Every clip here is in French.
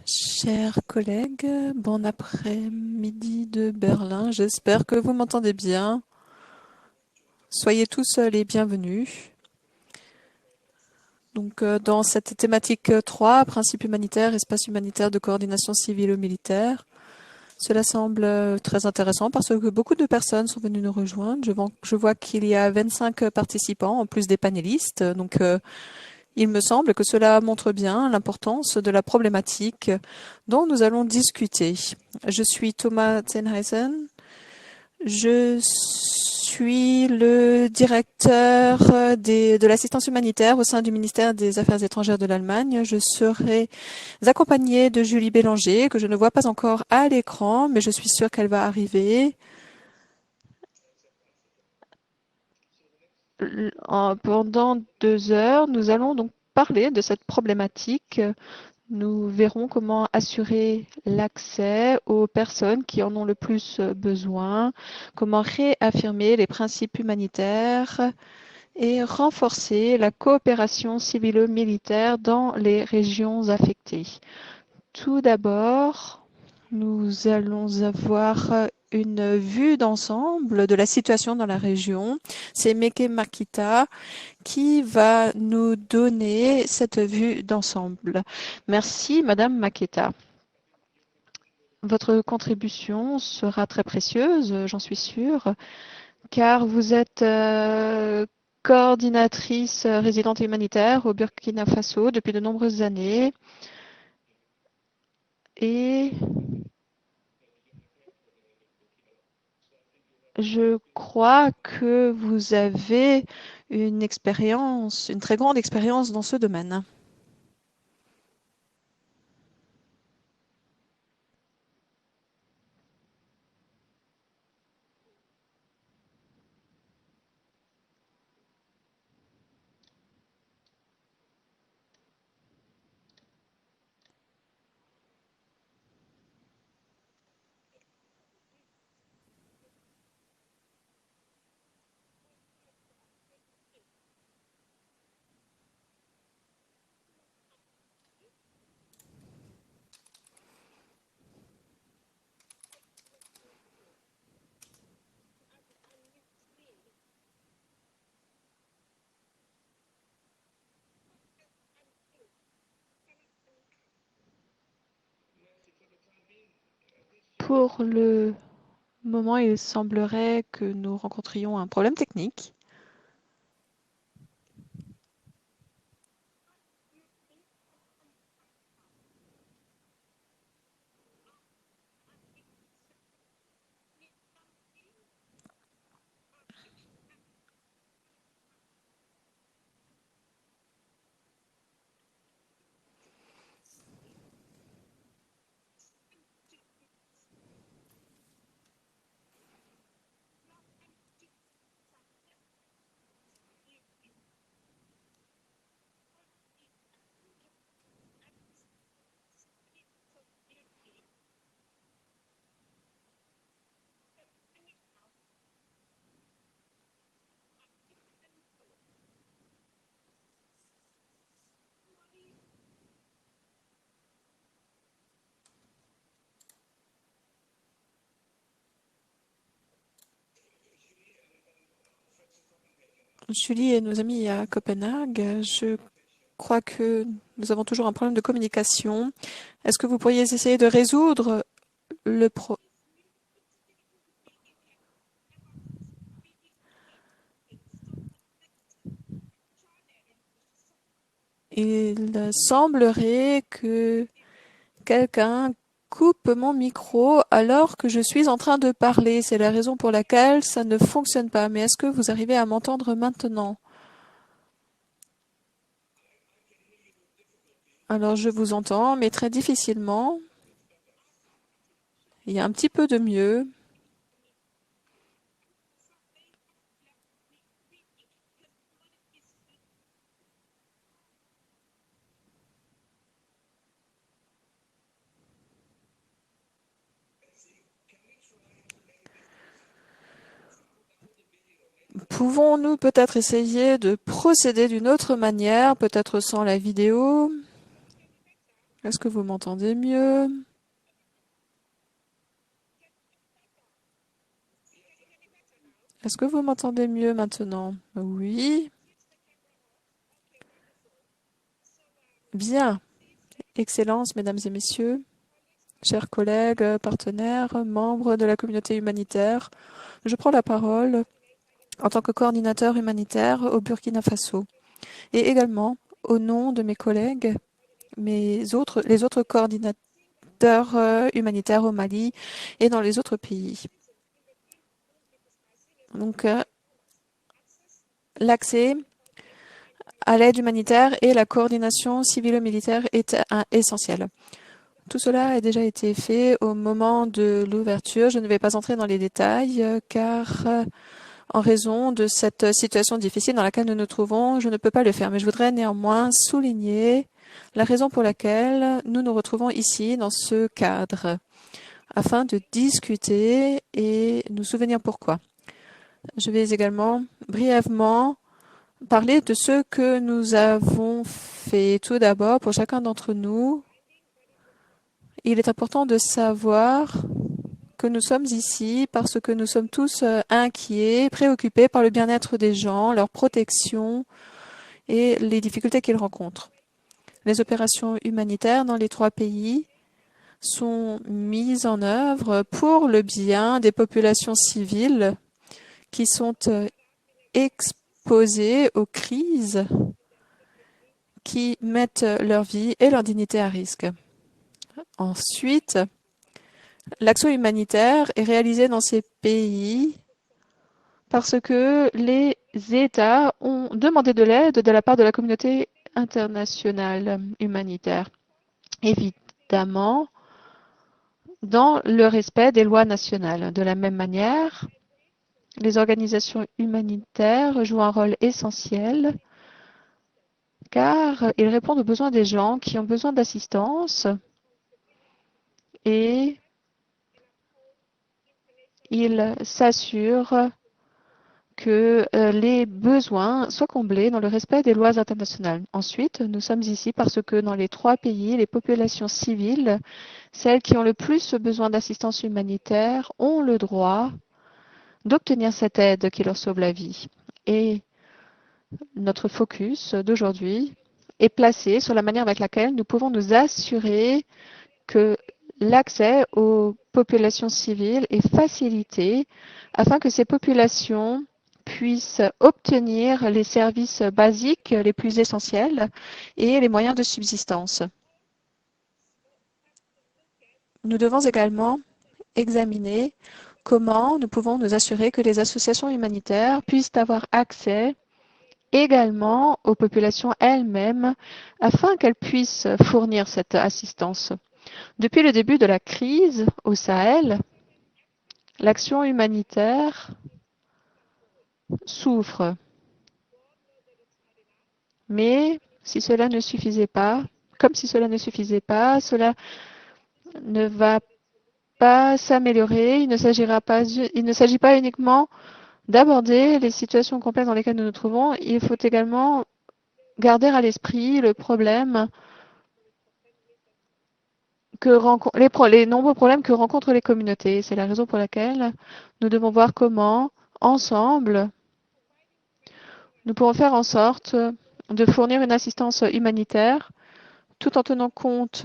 Chers collègues, bon après-midi de Berlin. J'espère que vous m'entendez bien. Soyez tous les bienvenus. Donc, dans cette thématique 3, principe humanitaire, espace humanitaire de coordination civilo-militaire, cela semble très intéressant parce que beaucoup de personnes sont venues nous rejoindre. Je vois qu'il y a 25 participants en plus des panélistes. Donc, il me semble que cela montre bien l'importance de la problématique dont nous allons discuter. Je suis Thomas Tenheisen. Je suis le directeur de l'assistance humanitaire au sein du ministère des Affaires étrangères de l'Allemagne. Je serai accompagnée de Julie Bélanger, que je ne vois pas encore à l'écran, mais je suis sûre qu'elle va arriver. Pendant 2 heures, nous allons donc parler de cette problématique. Nous verrons comment assurer l'accès aux personnes qui en ont le plus besoin, comment réaffirmer les principes humanitaires et renforcer la coopération civilo-militaire dans les régions affectées. Tout d'abord, nous allons avoir une vue d'ensemble de la situation dans la région. C'est Meke Makita qui va nous donner cette vue d'ensemble. Merci, Madame Maketa. Votre contribution sera très précieuse, j'en suis sûre, car vous êtes coordinatrice résidente humanitaire au Burkina Faso depuis de nombreuses années et je crois que vous avez une expérience, une très grande expérience dans ce domaine. Pour le moment, il semblerait que nous rencontrions un problème technique. Julie et nos amis à Copenhague, je crois que nous avons toujours un problème de communication. Est-ce que vous pourriez essayer de résoudre le problème? Il semblerait que quelqu'un coupe mon micro alors que je suis en train de parler. C'est la raison pour laquelle ça ne fonctionne pas. Mais est-ce que vous arrivez à m'entendre maintenant? Alors je vous entends, mais très difficilement. Il y a un petit peu de mieux. Pouvons-nous peut-être essayer de procéder d'une autre manière, peut-être sans la vidéo? Est-ce que vous m'entendez mieux? Est-ce que vous m'entendez mieux maintenant? Oui. Bien. Excellences, mesdames et messieurs, chers collègues, partenaires, membres de la communauté humanitaire, je prends la parole en tant que coordinateur humanitaire au Burkina Faso et également au nom de mes collègues, les autres coordinateurs humanitaires au Mali et dans les autres pays. Donc, l'accès à l'aide humanitaire et la coordination civilo-militaire est essentielle. Tout cela a déjà été fait au moment de l'ouverture. Je ne vais pas entrer dans les détails car en raison de cette situation difficile dans laquelle nous nous trouvons, je ne peux pas le faire. Mais je voudrais néanmoins souligner la raison pour laquelle nous nous retrouvons ici dans ce cadre, afin de discuter et nous souvenir pourquoi. Je vais également brièvement parler de ce que nous avons fait. Tout d'abord, pour chacun d'entre nous, il est important de savoir que nous sommes ici parce que nous sommes tous inquiets, préoccupés par le bien-être des gens, leur protection et les difficultés qu'ils rencontrent. Les opérations humanitaires dans les 3 pays sont mises en œuvre pour le bien des populations civiles qui sont exposées aux crises qui mettent leur vie et leur dignité à risque. Ensuite, l'action humanitaire est réalisée dans ces pays parce que les États ont demandé de l'aide de la part de la communauté internationale humanitaire. Évidemment, dans le respect des lois nationales. De la même manière, les organisations humanitaires jouent un rôle essentiel car ils répondent aux besoins des gens qui ont besoin d'assistance et ils s'assurent que les besoins soient comblés dans le respect des lois internationales. Ensuite, nous sommes ici parce que dans les 3 pays, les populations civiles, celles qui ont le plus besoin d'assistance humanitaire, ont le droit d'obtenir cette aide qui leur sauve la vie. Et notre focus d'aujourd'hui est placé sur la manière avec laquelle nous pouvons nous assurer que l'accès aux populations civiles est facilité afin que ces populations puissent obtenir les services basiques les plus essentiels et les moyens de subsistance. Nous devons également examiner comment nous pouvons nous assurer que les associations humanitaires puissent avoir accès également aux populations elles-mêmes afin qu'elles puissent fournir cette assistance. Depuis le début de la crise au Sahel, l'action humanitaire souffre. Mais si cela ne suffisait pas, comme si cela ne suffisait pas, cela ne va pas s'améliorer. Il ne s'agit pas uniquement d'aborder les situations complexes dans lesquelles nous nous trouvons. Il faut également garder à l'esprit le problème les nombreux problèmes que rencontrent les communautés. C'est la raison pour laquelle nous devons voir comment, ensemble, nous pouvons faire en sorte de fournir une assistance humanitaire tout en tenant compte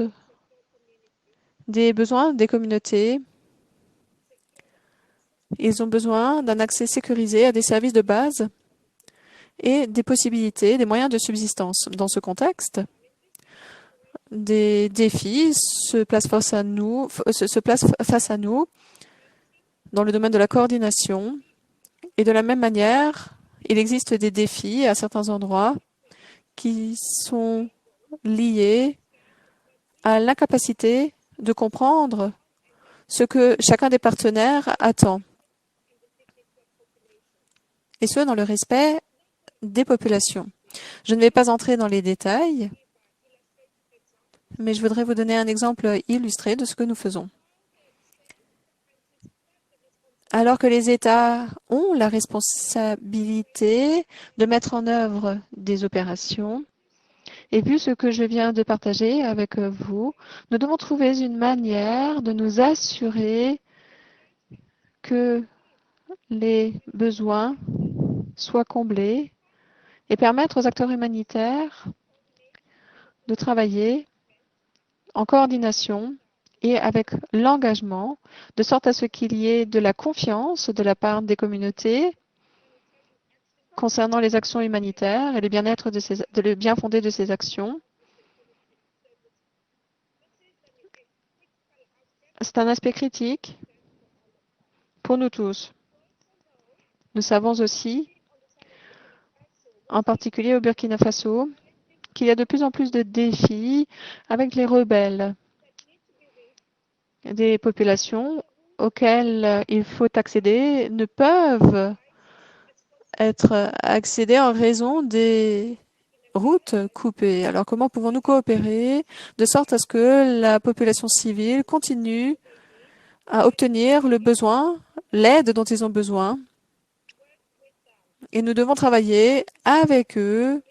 des besoins des communautés. Ils ont besoin d'un accès sécurisé à des services de base et des possibilités, des moyens de subsistance. Dans ce contexte, des défis se placent face à nous dans le domaine de la coordination. Et de la même manière, il existe des défis à certains endroits qui sont liés à l'incapacité de comprendre ce que chacun des partenaires attend. Et ce, dans le respect des populations. Je ne vais pas entrer dans les détails, mais je voudrais vous donner un exemple illustré de ce que nous faisons. Alors que les États ont la responsabilité de mettre en œuvre des opérations, Et vu ce que je viens de partager avec vous, nous devons trouver une manière de nous assurer que les besoins soient comblés et permettre aux acteurs humanitaires de travailler en coordination et avec l'engagement, de sorte à ce qu'il y ait de la confiance de la part des communautés concernant les actions humanitaires et le bien-être le bien fondé de ces actions. C'est un aspect critique pour nous tous. Nous savons aussi, en particulier au Burkina Faso, qu'il y a de plus en plus de défis avec les rebelles, des populations auxquelles il faut accéder ne peuvent être accédées en raison des routes coupées. Alors comment pouvons-nous coopérer de sorte à ce que la population civile continue à obtenir le besoin, l'aide dont ils ont besoin? Et nous devons travailler avec eux,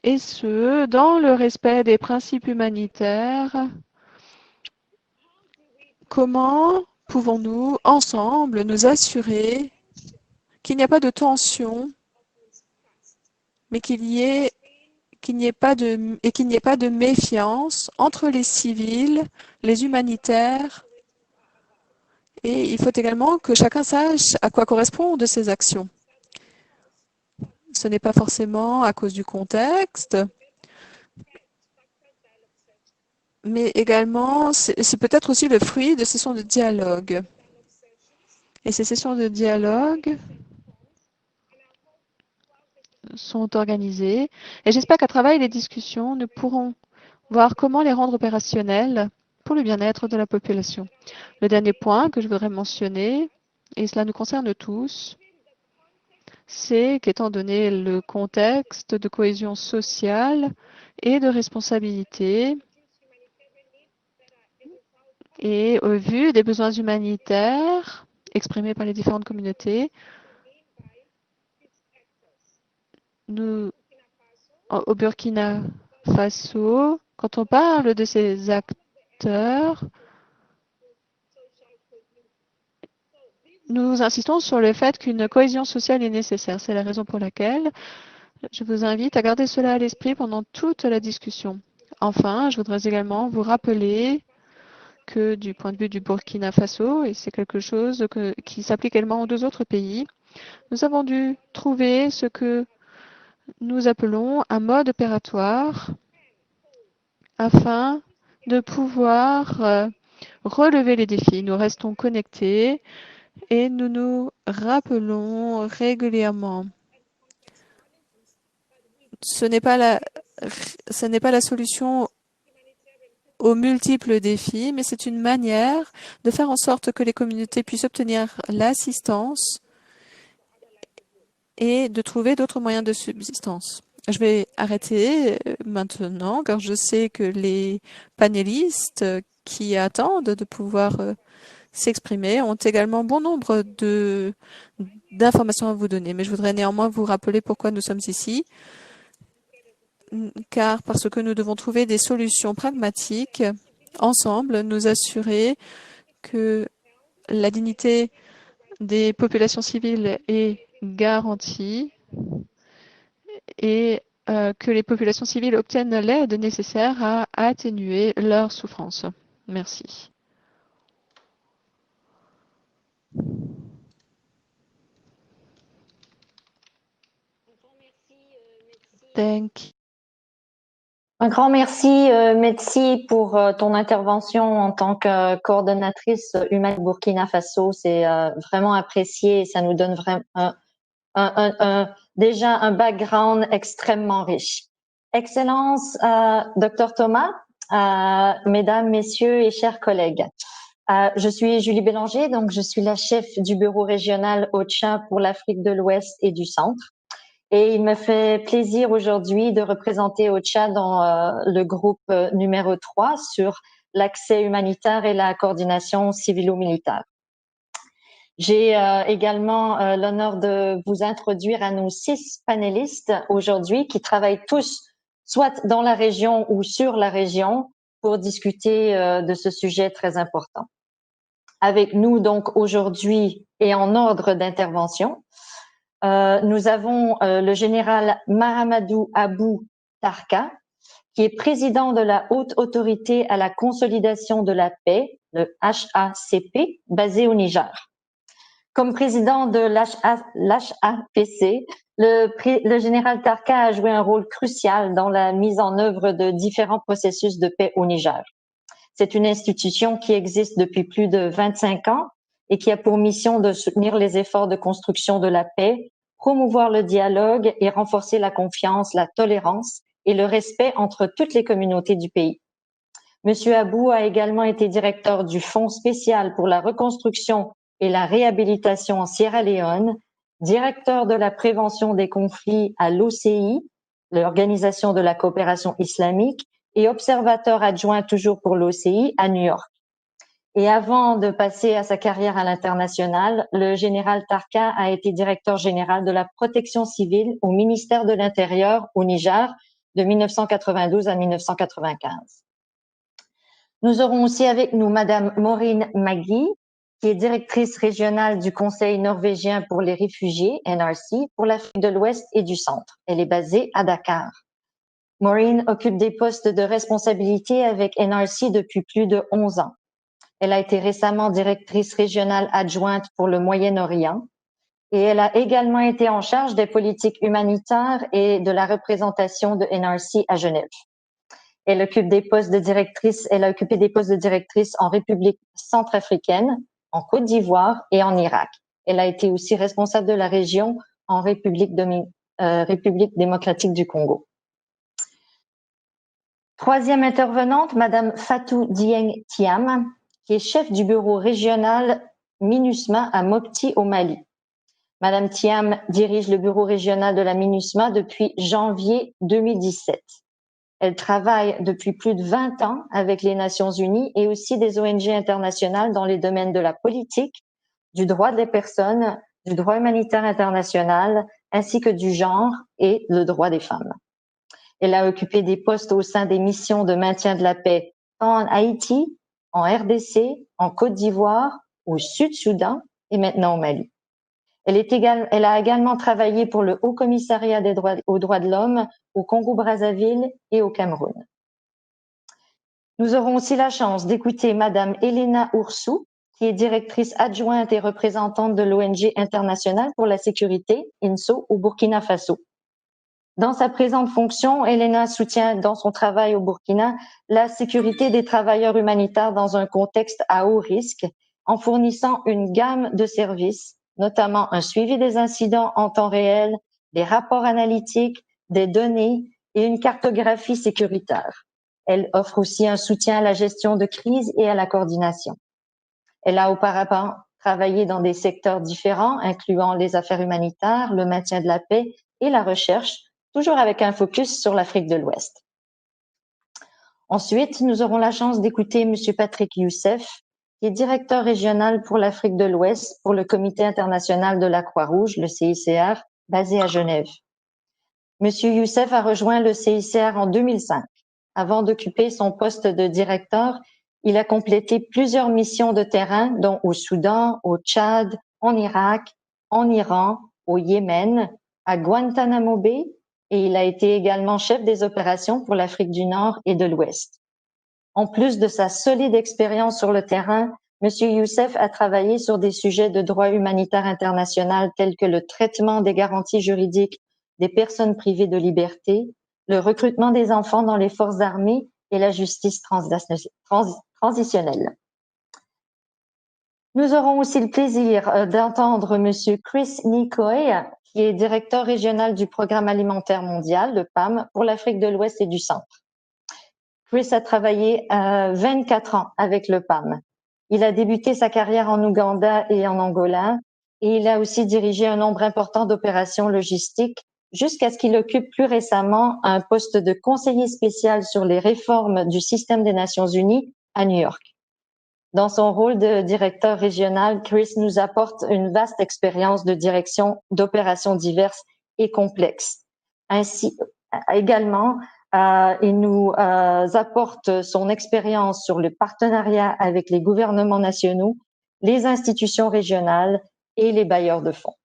et ce, dans le respect des principes humanitaires. Comment pouvons-nous, ensemble, nous assurer qu'il n'y a pas de tension, mais qu'il n'y ait pas de méfiance entre les civils, les humanitaires, et il faut également que chacun sache à quoi correspondent ces actions. Ce n'est pas forcément à cause du contexte, mais également, c'est peut-être aussi le fruit de sessions de dialogue. Et ces sessions de dialogue sont organisées. Et j'espère qu'à travers les discussions, nous pourrons voir comment les rendre opérationnelles pour le bien-être de la population. Le dernier point que je voudrais mentionner, et cela nous concerne tous, c'est qu'étant donné le contexte de cohésion sociale et de responsabilité, et au vu des besoins humanitaires exprimés par les différentes communautés, nous, au Burkina Faso, quand on parle de ces acteurs, nous insistons sur le fait qu'une cohésion sociale est nécessaire. C'est la raison pour laquelle je vous invite à garder cela à l'esprit pendant toute la discussion. Enfin, je voudrais également vous rappeler que du point de vue du Burkina Faso, et c'est quelque chose qui s'applique également aux deux autres pays, nous avons dû trouver ce que nous appelons un mode opératoire afin de pouvoir relever les défis. Nous restons connectés et nous nous rappelons régulièrement. Ce n'est pas la solution aux multiples défis, mais c'est une manière de faire en sorte que les communautés puissent obtenir l'assistance et de trouver d'autres moyens de subsistance. Je vais arrêter maintenant, car je sais que les panélistes qui attendent de pouvoir s'exprimer ont également bon nombre d'informations à vous donner. Mais je voudrais néanmoins vous rappeler pourquoi nous sommes ici, car parce que nous devons trouver des solutions pragmatiques ensemble, nous assurer que la dignité des populations civiles est garantie et que les populations civiles obtiennent l'aide nécessaire à atténuer leur souffrance. Merci. Thank you. Un grand merci, Metsi, pour ton intervention en tant que coordonnatrice humaine Burkina Faso. C'est vraiment apprécié et ça nous donne vraiment déjà un background extrêmement riche. Excellence, Dr Thomas, mesdames, messieurs et chers collègues. Je suis Julie Bélanger, donc je suis la chef du bureau régional OCHA pour l'Afrique de l'Ouest et du Centre. Et il me fait plaisir aujourd'hui de représenter OCHA dans le groupe numéro 3 sur l'accès humanitaire et la coordination civilo-militaire. J'ai également l'honneur de vous introduire à nos 6 panélistes aujourd'hui qui travaillent tous soit dans la région ou sur la région pour discuter de ce sujet très important. Avec nous donc aujourd'hui et en ordre d'intervention, nous avons le général Mahamadou Abou Tarka, qui est président de la Haute Autorité à la Consolidation de la Paix, le HACP, basé au Niger. Comme président de l'HAPC, le général Tarka a joué un rôle crucial dans la mise en œuvre de différents processus de paix au Niger. C'est une institution qui existe depuis plus de 25 ans et qui a pour mission de soutenir les efforts de construction de la paix, promouvoir le dialogue et renforcer la confiance, la tolérance et le respect entre toutes les communautés du pays. Monsieur Abou a également été directeur du Fonds spécial pour la reconstruction et la réhabilitation en Sierra Leone, directeur de la prévention des conflits à l'OCI, l'Organisation de la coopération islamique, et observateur adjoint toujours pour l'OCI à New York. Et avant de passer à sa carrière à l'international, le général Tarka a été directeur général de la protection civile au ministère de l'Intérieur au Niger de 1992 à 1995. Nous aurons aussi avec nous Madame Maureen Magui, qui est directrice régionale du Conseil norvégien pour les réfugiés, NRC, pour l'Afrique de l'Ouest et du Centre. Elle est basée à Dakar. Maureen occupe des postes de responsabilité avec NRC depuis plus de 11 ans. Elle a été récemment directrice régionale adjointe pour le Moyen-Orient et elle a également été en charge des politiques humanitaires et de la représentation de NRC à Genève. Elle a occupé des postes de directrice en République centrafricaine, en Côte d'Ivoire et en Irak. Elle a été aussi responsable de la région en République démocratique du Congo. Troisième intervenante, Madame Fatou Dieng Thiam, qui est chef du bureau régional MINUSMA à Mopti au Mali. Madame Thiam dirige le bureau régional de la MINUSMA depuis janvier 2017. Elle travaille depuis plus de 20 ans avec les Nations Unies et aussi des ONG internationales dans les domaines de la politique, du droit des personnes, du droit humanitaire international, ainsi que du genre et le droit des femmes. Elle a occupé des postes au sein des missions de maintien de la paix tant en Haïti, en RDC, en Côte d'Ivoire, au Sud-Soudan et maintenant au Mali. Elle a également travaillé pour le Haut Commissariat aux droits de l'homme au Congo-Brazzaville et au Cameroun. Nous aurons aussi la chance d'écouter Madame Elena Oursou, qui est directrice adjointe et représentante de l'ONG internationale pour la sécurité, INSO, au Burkina Faso. Dans sa présente fonction, Elena soutient dans son travail au Burkina la sécurité des travailleurs humanitaires dans un contexte à haut risque en fournissant une gamme de services, notamment un suivi des incidents en temps réel, des rapports analytiques, des données et une cartographie sécuritaire. Elle offre aussi un soutien à la gestion de crise et à la coordination. Elle a auparavant travaillé dans des secteurs différents, incluant les affaires humanitaires, le maintien de la paix et la recherche, toujours avec un focus sur l'Afrique de l'Ouest. Ensuite, nous aurons la chance d'écouter Monsieur Patrick Youssef, qui est directeur régional pour l'Afrique de l'Ouest pour le Comité international de la Croix-Rouge, le CICR, basé à Genève. Monsieur Youssef a rejoint le CICR en 2005. Avant d'occuper son poste de directeur, il a complété plusieurs missions de terrain, dont au Soudan, au Tchad, en Irak, en Iran, au Yémen, à Guantanamo Bay, et il a été également chef des opérations pour l'Afrique du Nord et de l'Ouest. En plus de sa solide expérience sur le terrain, Monsieur Youssef a travaillé sur des sujets de droit humanitaire international tels que le traitement des garanties juridiques des personnes privées de liberté, le recrutement des enfants dans les forces armées et la justice transitionnelle. Nous aurons aussi le plaisir d'entendre Monsieur Chris Nikoy, qui est directeur régional du Programme alimentaire mondial, le PAM, pour l'Afrique de l'Ouest et du Centre. Chris a travaillé 24 ans avec le PAM. Il a débuté sa carrière en Ouganda et en Angola, et il a aussi dirigé un nombre important d'opérations logistiques jusqu'à ce qu'il occupe plus récemment un poste de conseiller spécial sur les réformes du système des Nations Unies à New York. Dans son rôle de directeur régional, Chris nous apporte une vaste expérience de direction d'opérations diverses et complexes. Ainsi, également, il nous apporte son expérience sur le partenariat avec les gouvernements nationaux, les institutions régionales et les bailleurs de fonds.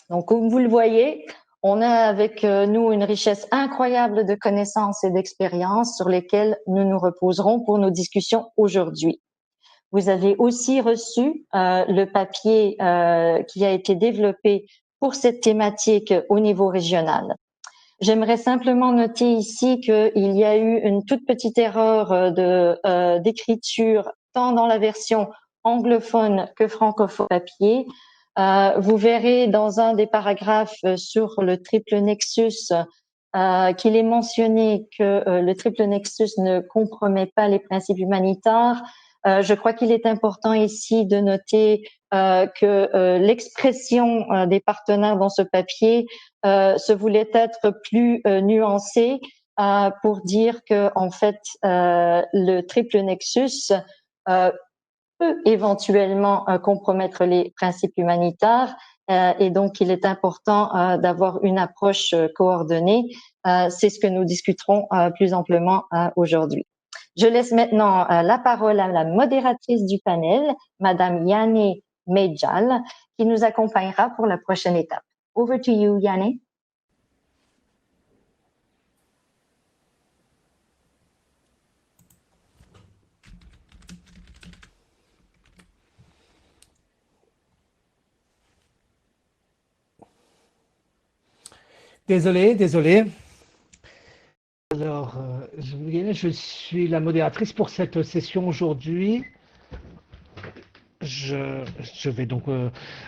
Donc, comme vous le voyez, on a avec nous une richesse incroyable de connaissances et d'expériences sur lesquelles nous nous reposerons pour nos discussions aujourd'hui. Vous avez aussi reçu le papier qui a été développé pour cette thématique au niveau régional. J'aimerais simplement noter ici qu'il y a eu une toute petite erreur d'écriture tant dans la version anglophone que francophone papier. Vous verrez dans un des paragraphes sur le triple nexus qu'il est mentionné que le triple nexus ne compromet pas les principes humanitaires. Je crois qu'il est important ici de noter que l'expression des partenaires dans ce papier se voulait être plus nuancée pour dire que en fait le triple nexus peut éventuellement compromettre les principes humanitaires et donc il est important d'avoir une approche coordonnée. C'est ce que nous discuterons plus amplement aujourd'hui. Je laisse maintenant la parole à la modératrice du panel, Madame Yane Medjal, qui nous accompagnera pour la prochaine étape. Over to you, Yane. Désolé. Alors, je suis la modératrice pour cette session aujourd'hui. Je vais donc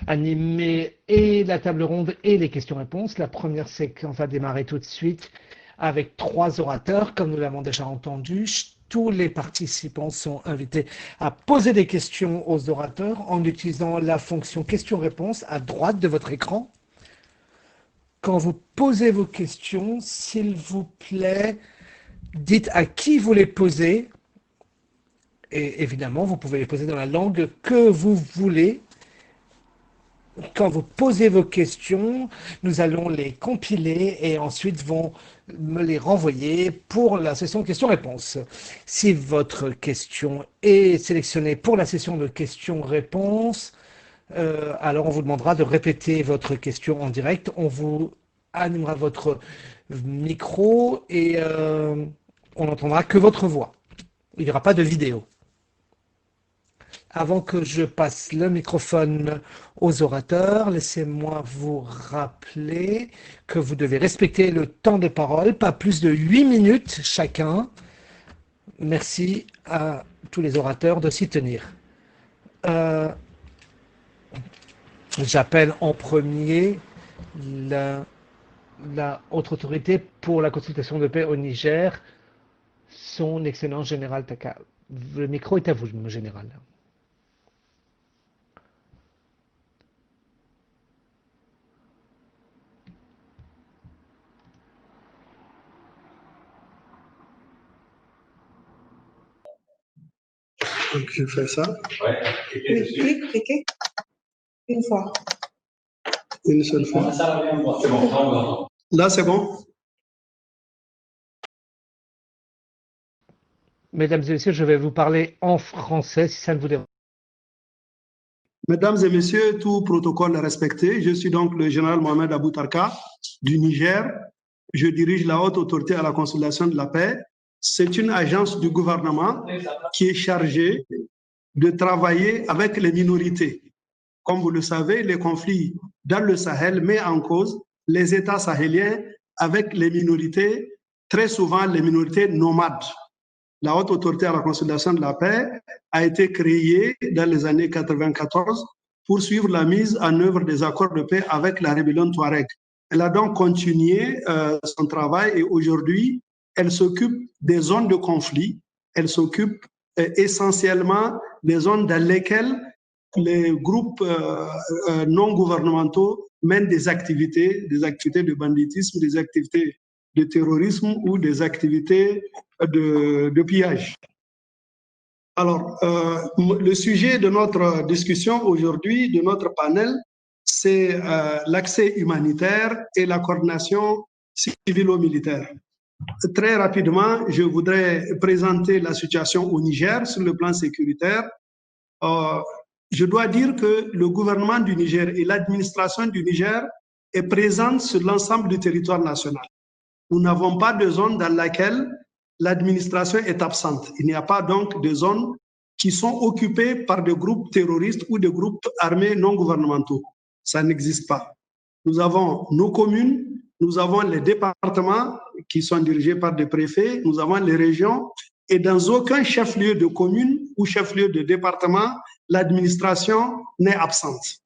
animer et la table ronde et les questions-réponses. La première séquence va démarrer tout de suite avec 3 orateurs, comme nous l'avons déjà entendu. Tous les participants sont invités à poser des questions aux orateurs en utilisant la fonction questions-réponses à droite de votre écran. Quand vous posez vos questions, s'il vous plaît, dites à qui vous les posez. Et évidemment, vous pouvez les poser dans la langue que vous voulez. Quand vous posez vos questions, nous allons les compiler et ensuite vont me les renvoyer pour la session questions-réponses. Si votre question est sélectionnée pour la session de questions-réponses, alors on vous demandera de répéter votre question en direct. On vous animera votre micro et on n'entendra que votre voix. Il n'y aura pas de vidéo. Avant que je passe le microphone aux orateurs, laissez-moi vous rappeler que vous devez respecter le temps de parole, pas plus de 8 minutes chacun. Merci à tous les orateurs de s'y tenir. J'appelle en premier la haute autorité pour la consultation de paix au Niger, son Excellence Général Taka. Le micro est à vous, mon général. Donc, je fais ça. Oui, cliquez. Une fois. Une seule fois. Là, c'est bon? Mesdames et messieurs, je vais vous parler en français, si ça ne vous dérange. Mesdames et messieurs, tout protocole est respecté. Je suis donc le général Mohamed Aboutarka du Niger. Je dirige la haute autorité à la consolidation de la paix. C'est une agence du gouvernement qui est chargée de travailler avec les minorités. Comme vous le savez, les conflits dans le Sahel mettent en cause les États sahéliens avec les minorités, très souvent les minorités nomades. La haute autorité à la consolidation de la paix a été créée dans les années 94 pour suivre la mise en œuvre des accords de paix avec la rébellion Touareg. Elle a donc continué son travail et aujourd'hui, elle s'occupe des zones de conflit. Elle s'occupe essentiellement des zones dans lesquelles les groupes non gouvernementaux mènent des activités de banditisme, des activités de terrorisme ou des activités de pillage. Alors, le sujet de notre discussion aujourd'hui, de notre panel, c'est l'accès humanitaire et la coordination civilo-militaire. Très rapidement, je voudrais présenter la situation au Niger sur le plan sécuritaire. Je dois dire que le gouvernement du Niger et l'administration du Niger est présente sur l'ensemble du territoire national. Nous n'avons pas de zone dans laquelle l'administration est absente. Il n'y a pas donc de zones qui sont occupées par des groupes terroristes ou des groupes armés non gouvernementaux. Ça n'existe pas. Nous avons nos communes, nous avons les départements qui sont dirigés par des préfets, nous avons les régions, et dans aucun chef-lieu de commune ou chef-lieu de département, l'administration n'est absente.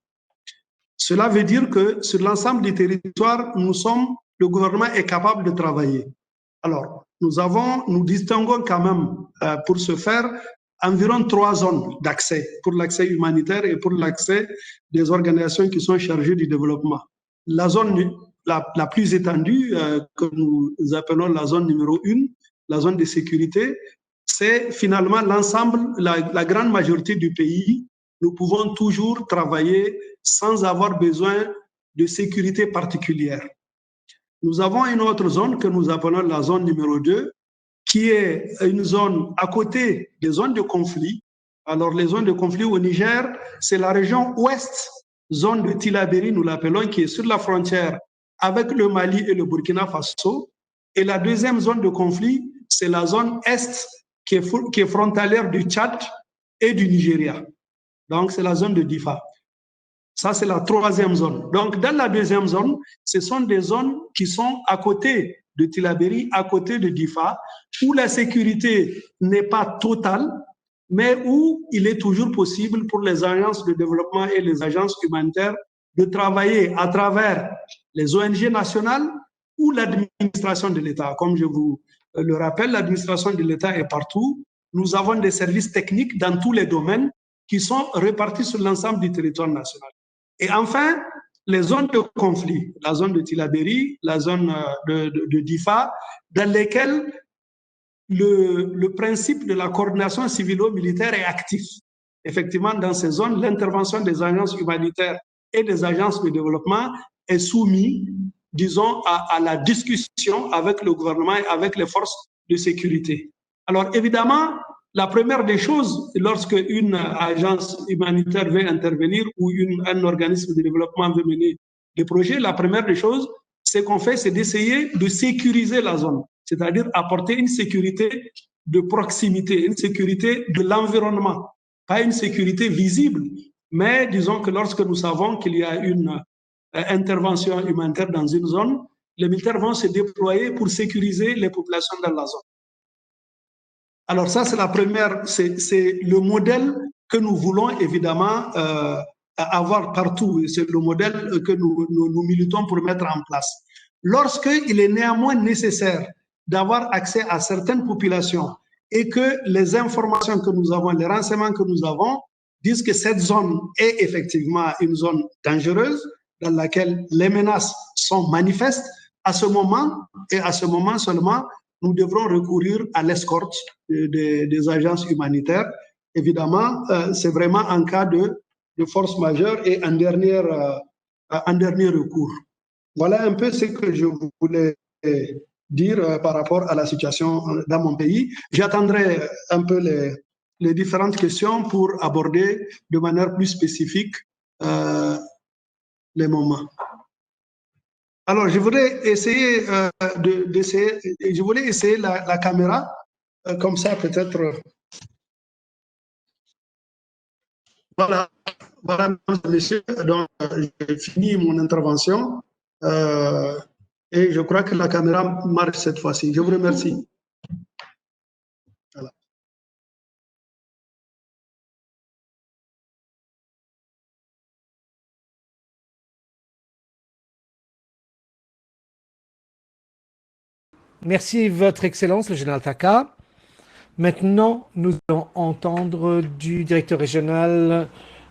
Cela veut dire que sur l'ensemble du territoire, le gouvernement est capable de travailler. Alors, nous distinguons quand même, pour ce faire, environ 3 zones d'accès, pour l'accès humanitaire et pour l'accès des organisations qui sont chargées du développement. La zone la plus étendue, que nous appelons la zone numéro 1, la zone de sécurité, c'est finalement l'ensemble, la grande majorité du pays. Nous pouvons toujours travailler sans avoir besoin de sécurité particulière. Nous avons une autre zone que nous appelons la zone numéro 2, qui est une zone à côté des zones de conflit. Alors, les zones de conflit au Niger, c'est la région ouest, zone de Tillabéri, nous l'appelons, qui est sur la frontière avec le Mali et le Burkina Faso. Et la deuxième zone de conflit, c'est la zone est, qui est frontalière du Tchad et du Nigeria. Donc, c'est la zone de Difa. Ça, c'est la troisième zone. Donc, dans la deuxième zone, ce sont des zones qui sont à côté de Tillabéri, à côté de Difa, où la sécurité n'est pas totale, mais où il est toujours possible pour les agences de développement et les agences humanitaires de travailler à travers les ONG nationales ou l'administration de l'État. Comme je vous le rappelle, l'administration de l'État est partout. Nous avons des services techniques dans tous les domaines qui sont répartis sur l'ensemble du territoire national. Et enfin, les zones de conflit, la zone de Tillabéri, la zone de Difa, dans lesquelles le principe de la coordination civilo-militaire est actif. Effectivement, dans ces zones, l'intervention des agences humanitaires et des agences de développement est soumise, disons, à la discussion avec le gouvernement et avec les forces de sécurité. Alors, évidemment, la première des choses, lorsque une agence humanitaire veut intervenir ou un organisme de développement veut mener des projets, la première des choses, c'est qu'on fait, c'est d'essayer de sécuriser la zone, c'est-à-dire apporter une sécurité de proximité, une sécurité de l'environnement, pas une sécurité visible, mais disons que lorsque nous savons qu'il y a une intervention humanitaire dans une zone, les militaires vont se déployer pour sécuriser les populations dans la zone. Alors ça, c'est la première, c'est le modèle que nous voulons évidemment avoir partout. C'est le modèle que nous militons pour mettre en place. Lorsqu'il est néanmoins nécessaire d'avoir accès à certaines populations et que les informations que nous avons, les renseignements que nous avons, disent que cette zone est effectivement une zone dangereuse dans laquelle les menaces sont manifestes, à ce moment et à ce moment seulement, nous devrons recourir à l'escorte des agences humanitaires. Évidemment, c'est vraiment en cas de force majeure et en dernier recours. Voilà un peu ce que je voulais dire par rapport à la situation dans mon pays. J'attendrai un peu les différentes questions pour aborder de manière plus spécifique les moments. Alors, je voudrais essayer la caméra, comme ça peut-être. Voilà, mesdames et messieurs, donc j'ai fini mon intervention et je crois que la caméra marche cette fois-ci. Je vous remercie. Voilà. Merci, Votre Excellence, le général Taka. Maintenant, nous allons entendre du directeur régional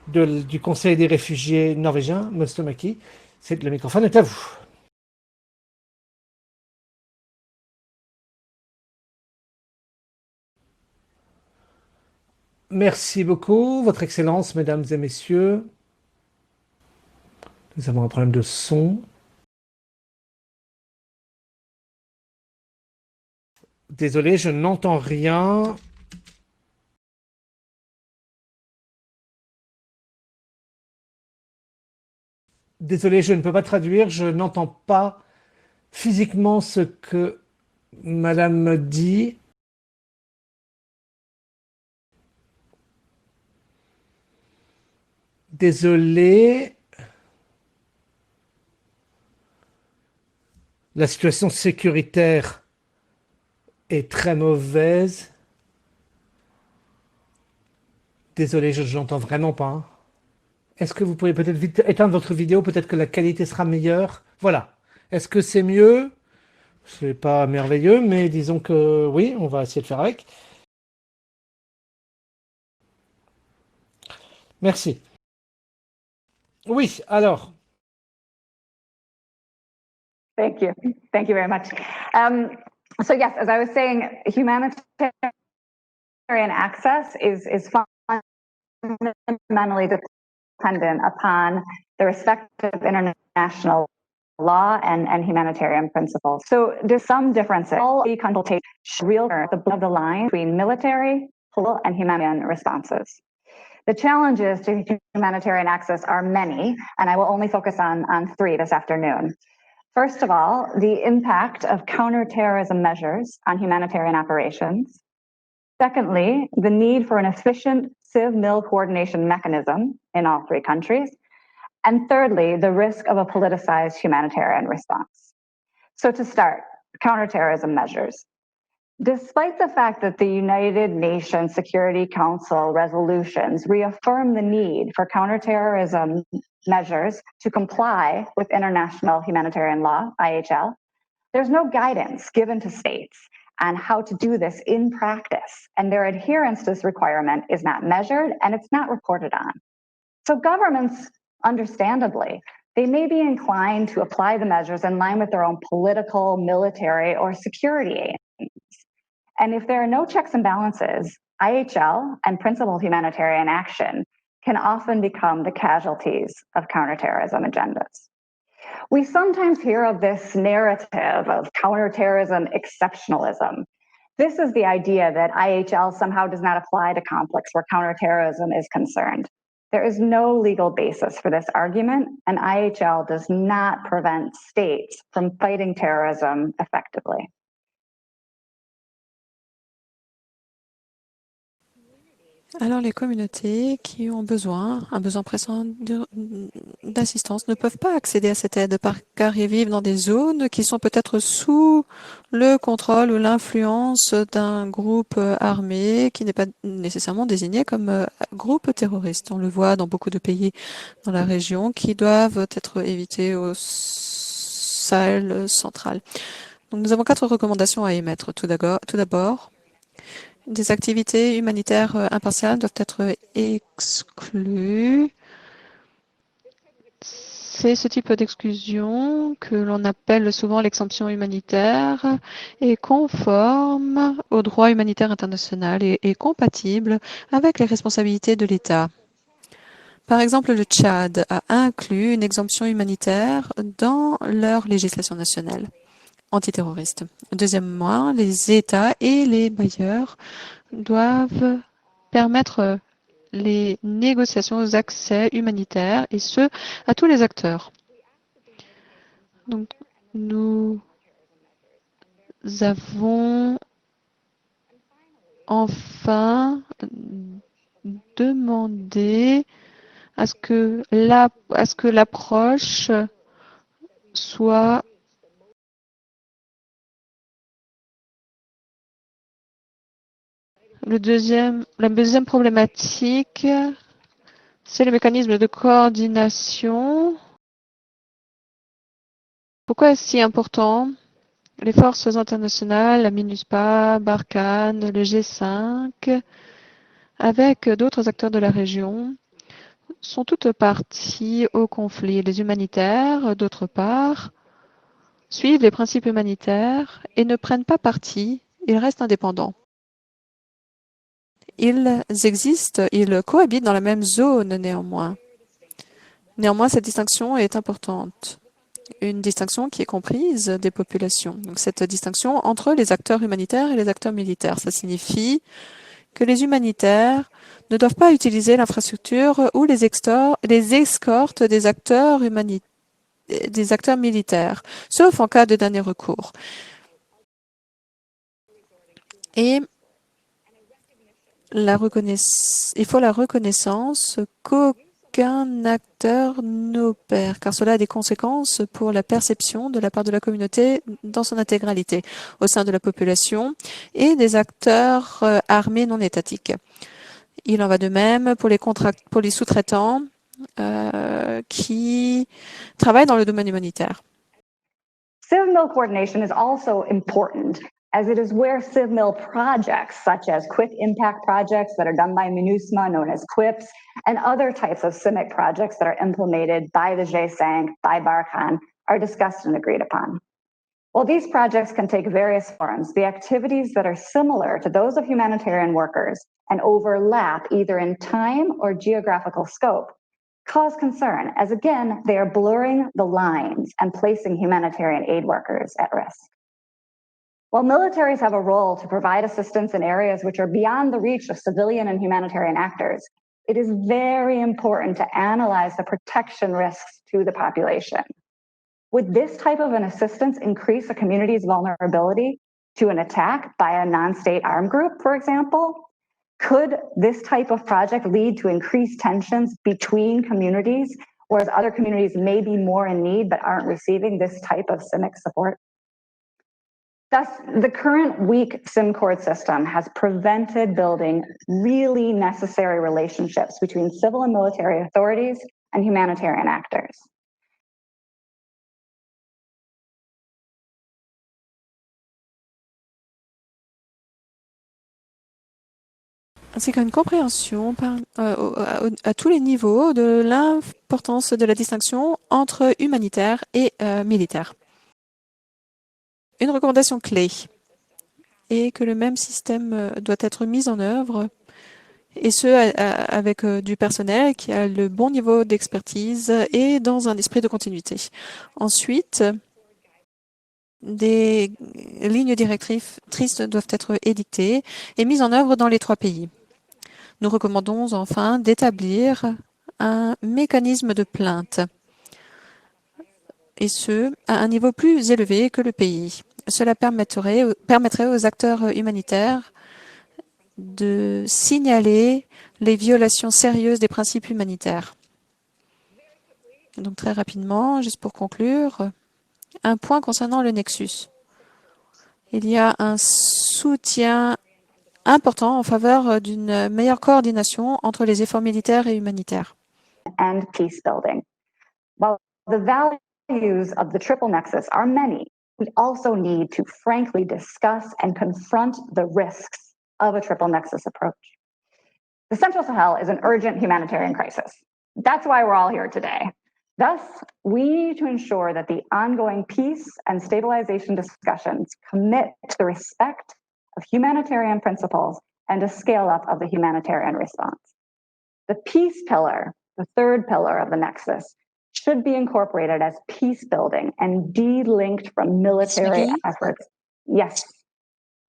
du Conseil des réfugiés norvégiens, M. Maki. Le microphone est à vous. Merci beaucoup, Votre Excellence, Mesdames et Messieurs. Nous avons un problème de son. Désolé, je n'entends rien. Désolé, je ne peux pas traduire. Je n'entends pas physiquement ce que Madame me dit. Désolé. La situation sécuritaire est très mauvaise. Désolé, je n'entends vraiment pas. Est-ce que vous pourriez peut-être vite éteindre votre vidéo? Peut-être que la qualité sera meilleure. Voilà. Est-ce que c'est mieux? C'est pas merveilleux, mais disons que oui, on va essayer de faire avec. Merci. Oui, alors. Thank you. Thank you very much. So yes, as I was saying, humanitarian access is fundamentally dependent upon the respect of international law and humanitarian principles. So there's some differences. All the consultation real the line between military, political, and humanitarian responses. The challenges to humanitarian access are many, and I will only focus on three this afternoon. First of all, the impact of counterterrorism measures on humanitarian operations. Secondly, the need for an efficient civ-mil coordination mechanism in all three countries. And thirdly, the risk of a politicized humanitarian response. So to start, counterterrorism measures. Despite the fact that the United Nations Security Council resolutions reaffirm the need for counterterrorism measures to comply with international humanitarian law, IHL, there's no guidance given to states on how to do this in practice, and their adherence to this requirement is not measured and it's not reported on. So governments, understandably, they may be inclined to apply the measures in line with their own political, military, or security aims. And if there are no checks and balances, IHL and principled humanitarian action can often become the casualties of counterterrorism agendas. We sometimes hear of this narrative of counterterrorism exceptionalism. This is the idea that IHL somehow does not apply to conflicts where counterterrorism is concerned. There is no legal basis for this argument, and IHL does not prevent states from fighting terrorism effectively. Alors, les communautés qui ont un besoin pressant d'assistance, ne peuvent pas accéder à cette aide car ils vivent dans des zones qui sont peut-être sous le contrôle ou l'influence d'un groupe armé qui n'est pas nécessairement désigné comme groupe terroriste. On le voit dans beaucoup de pays dans la région qui doivent être évités au Sahel central. Donc, nous avons 4 recommandations à émettre. Tout d'abord, des activités humanitaires impartiales doivent être exclues. C'est ce type d'exclusion que l'on appelle souvent l'exemption humanitaire et conforme au droit humanitaire international et compatible avec les responsabilités de l'État. Par exemple, le Tchad a inclus une exemption humanitaire dans leur législation nationale antiterroriste. Deuxièmement, les États et les bailleurs doivent permettre les négociations aux accès humanitaires et ce, à tous les acteurs. Donc, nous avons enfin demandé à ce que l'approche soit la deuxième problématique, c'est le mécanisme de coordination. Pourquoi est-ce si important? Les forces internationales, la MINUSPA, Barkhane, le G5, avec d'autres acteurs de la région, sont toutes parties au conflit. Les humanitaires, d'autre part, suivent les principes humanitaires et ne prennent pas parti, ils restent indépendants. Ils existent, ils cohabitent dans la même zone néanmoins. Néanmoins, cette distinction est importante. Une distinction qui est comprise des populations. Donc, cette distinction entre les acteurs humanitaires et les acteurs militaires. Ça signifie que les humanitaires ne doivent pas utiliser l'infrastructure ou les escortes des acteurs militaires, sauf en cas de dernier recours. Et il faut la reconnaissance qu'aucun acteur n'opère, car cela a des conséquences pour la perception de la part de la communauté dans son intégralité, au sein de la population et des acteurs armés non étatiques. Il en va de même pour les sous-traitants qui travaillent dans le domaine humanitaire. CivMil coordination is also important as it is where CivMil projects, such as quick impact projects that are done by MINUSMA, known as QUIPS, and other types of CIMIC projects that are implemented by the GSANC, by Barkhan, are discussed and agreed upon. While these projects can take various forms, the activities that are similar to those of humanitarian workers and overlap either in time or geographical scope cause concern, as again, they are blurring the lines and placing humanitarian aid workers at risk. While militaries have a role to provide assistance in areas which are beyond the reach of civilian and humanitarian actors, it is very important to analyze the protection risks to the population. Would this type of an assistance increase a community's vulnerability to an attack by a non-state armed group, for example? Could this type of project lead to increased tensions between communities, whereas other communities may be more in need but aren't receiving this type of CIMIC support? Thus, the current weak SIMCORD system has prevented building really necessary relationships between civil and military authorities and humanitarian actors. Ainsi qu'une compréhension à tous les niveaux de l'importance de la distinction entre humanitaire et militaire. Une recommandation clé est que le même système doit être mis en œuvre, et ce avec du personnel qui a le bon niveau d'expertise et dans un esprit de continuité. Ensuite, des lignes directrices doivent être édictées et mises en œuvre dans les 3 pays. Nous recommandons enfin d'établir un mécanisme de plainte, et ce, à un niveau plus élevé que le pays. Cela permettrait aux acteurs humanitaires de signaler les violations sérieuses des principes humanitaires. Donc très rapidement, juste pour conclure, un point concernant le Nexus. Il y a un soutien important en faveur d'une meilleure coordination entre les efforts militaires et humanitaires. And peace building. While the values of the triple nexus are many, we also need to frankly discuss and confront the risks of a triple nexus approach. The Central Sahel is an urgent humanitarian crisis. That's why we're all here today. Thus, we need to ensure that the ongoing peace and stabilization discussions commit to the respect of humanitarian principles and a scale up of the humanitarian response. The peace pillar, the third pillar of the Nexus, should be incorporated as peace building and de-linked from military efforts. Yes.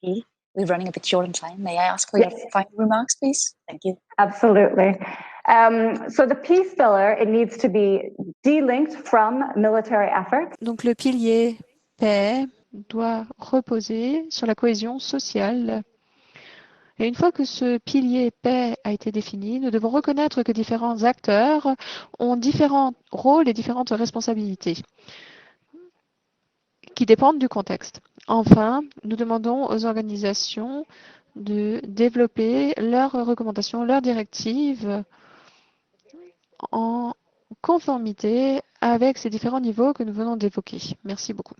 We're running a bit short on time. May I ask for your final remarks, please? Thank you. Absolutely. So the peace pillar, it needs to be de-linked from military efforts. Donc le pilier paix doit reposer sur la cohésion sociale. Et une fois que ce pilier paix a été défini, nous devons reconnaître que différents acteurs ont différents rôles et différentes responsabilités qui dépendent du contexte. Enfin, nous demandons aux organisations de développer leurs recommandations, leurs directives en conformité avec ces différents niveaux que nous venons d'évoquer. Merci beaucoup.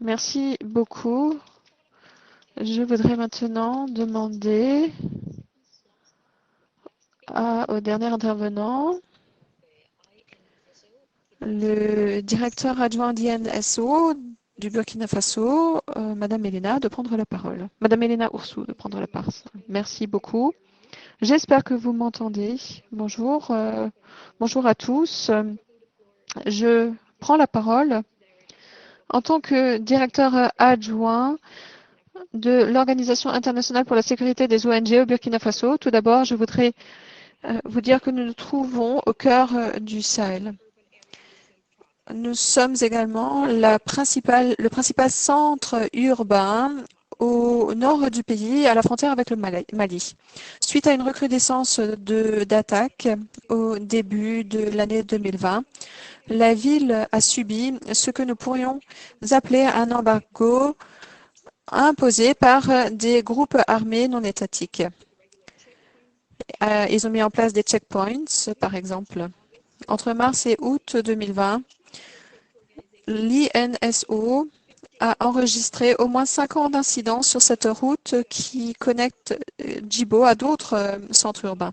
Merci beaucoup. Je voudrais maintenant demander au dernier intervenant, le directeur adjoint d'INSO du Burkina Faso, Madame Elena, de prendre la parole. Madame Elena Oursou, de prendre la parole. Merci beaucoup. J'espère que vous m'entendez. Bonjour, bonjour à tous. Je prends la parole en tant que directeur adjoint de l'Organisation internationale pour la sécurité des ONG au Burkina Faso. Tout d'abord, je voudrais vous dire que nous nous trouvons au cœur du Sahel. Nous sommes également le principal centre urbain au nord du pays, à la frontière avec le Mali. Suite à une recrudescence d'attaques au début de l'année 2020, la ville a subi ce que nous pourrions appeler un embargo imposé par des groupes armés non étatiques. Ils ont mis en place des checkpoints, par exemple. Entre mars et août 2020, l'INSO a enregistré au moins 50 incidents sur cette route qui connecte Djibo à d'autres centres urbains.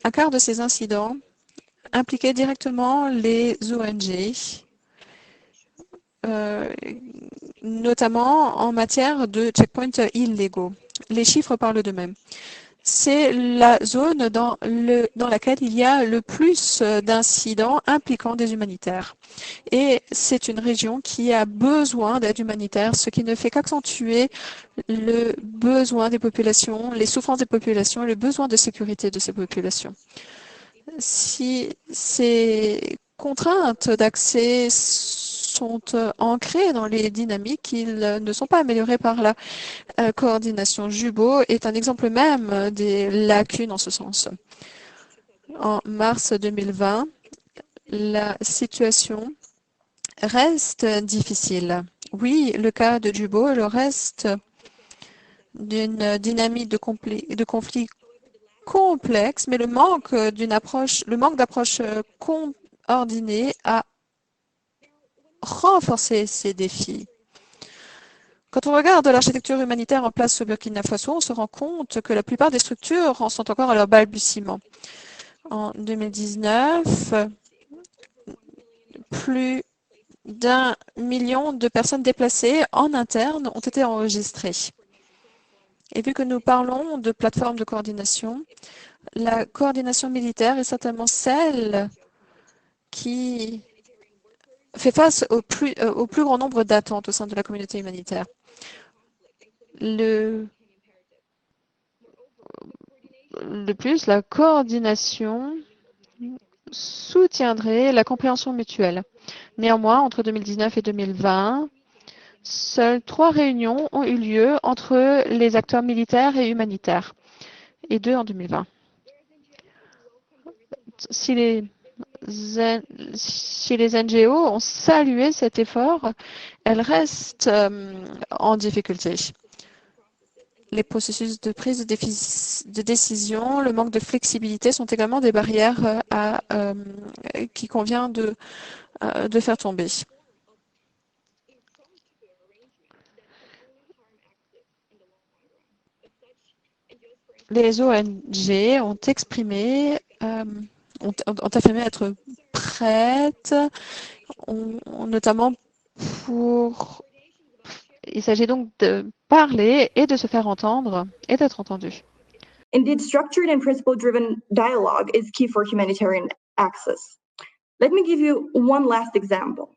Un quart de ces incidents impliquaient directement les ONG, notamment en matière de checkpoints illégaux. Les chiffres parlent d'eux-mêmes. C'est la zone dans laquelle il y a le plus d'incidents impliquant des humanitaires. Et c'est une région qui a besoin d'aide humanitaire, ce qui ne fait qu'accentuer le besoin des populations, les souffrances des populations et le besoin de sécurité de ces populations. Si ces contraintes d'accès sont ancrées dans les dynamiques, ils ne sont pas améliorés par la coordination. Djibo est un exemple même des lacunes en ce sens. En mars 2020, la situation reste difficile. Oui, le cas de Djibo est le reste d'une dynamique de conflit complexe, mais le manque d'approche coordonnée a renforcé ces défis. Quand on regarde l'architecture humanitaire en place au Burkina Faso, on se rend compte que la plupart des structures en sont encore à leur balbutiement. En 2019, plus d'1 million de personnes déplacées en interne ont été enregistrées. Et vu que nous parlons de plateforme de coordination, la coordination militaire est certainement celle qui fait face au plus grand nombre d'attentes au sein de la communauté humanitaire. De plus, la coordination soutiendrait la compréhension mutuelle. Néanmoins, entre 2019 et 2020, seules 3 réunions ont eu lieu entre les acteurs militaires et humanitaires, et 2 en 2020. Si les NGO ont salué cet effort, elles restent en difficulté. Les processus de prise de décision, le manque de flexibilité sont également des barrières qui convient de faire tomber. Les ONG ont exprimé, ont affirmé être prêtes, notamment pour... Il s'agit donc de parler et de se faire entendre et d'être entendu. Indeed, structured and principle-driven dialogue is key for humanitarian access. Let me give you one last example.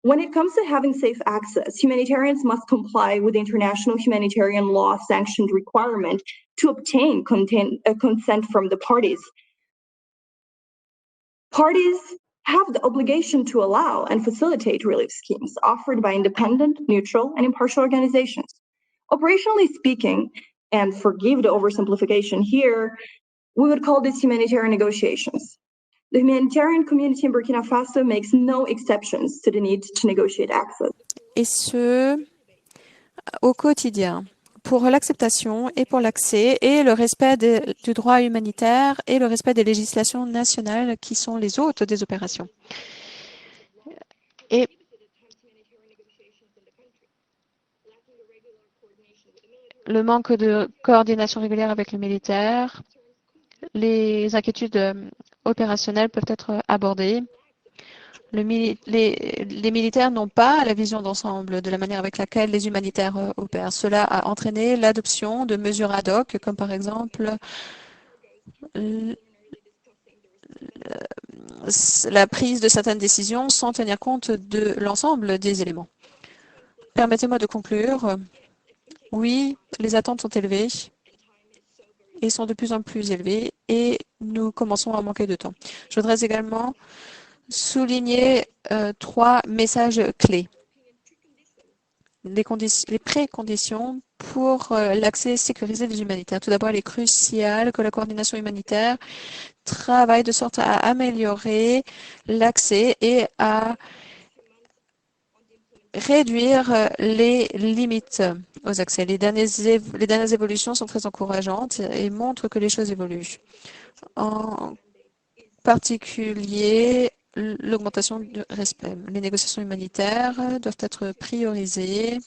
When it comes to having safe access, humanitarians must comply with the international humanitarian law sanctioned requirement to obtain consent from the parties. Parties have the obligation to allow and facilitate relief schemes offered by independent, neutral, and impartial organizations. Operationally speaking, and forgive the oversimplification here, we would call this humanitarian negotiations. The humanitarian community in Burkina Faso makes no exceptions to the need to negotiate access. Et ce, au quotidien, pour l'acceptation et pour l'accès et le respect du droit humanitaire et le respect des législations nationales qui sont les hôtes des opérations. Et le manque de coordination régulière avec le militaire, les inquiétudes opérationnelles peuvent être abordées. Les militaires n'ont pas la vision d'ensemble de la manière avec laquelle les humanitaires opèrent. Cela a entraîné l'adoption de mesures ad hoc, comme par exemple la prise de certaines décisions sans tenir compte de l'ensemble des éléments. Permettez-moi de conclure. Oui, les attentes sont élevées et sont de plus en plus élevées et nous commençons à manquer de temps. Je voudrais également souligner 3 messages clés. Les préconditions pour l'accès sécurisé des humanitaires. Tout d'abord, il est crucial que la coordination humanitaire travaille de sorte à améliorer l'accès et à réduire les limites aux accès. Les dernières évolutions sont très encourageantes et montrent que les choses évoluent. En particulier, l'augmentation du respect. Les négociations humanitaires doivent être priorisées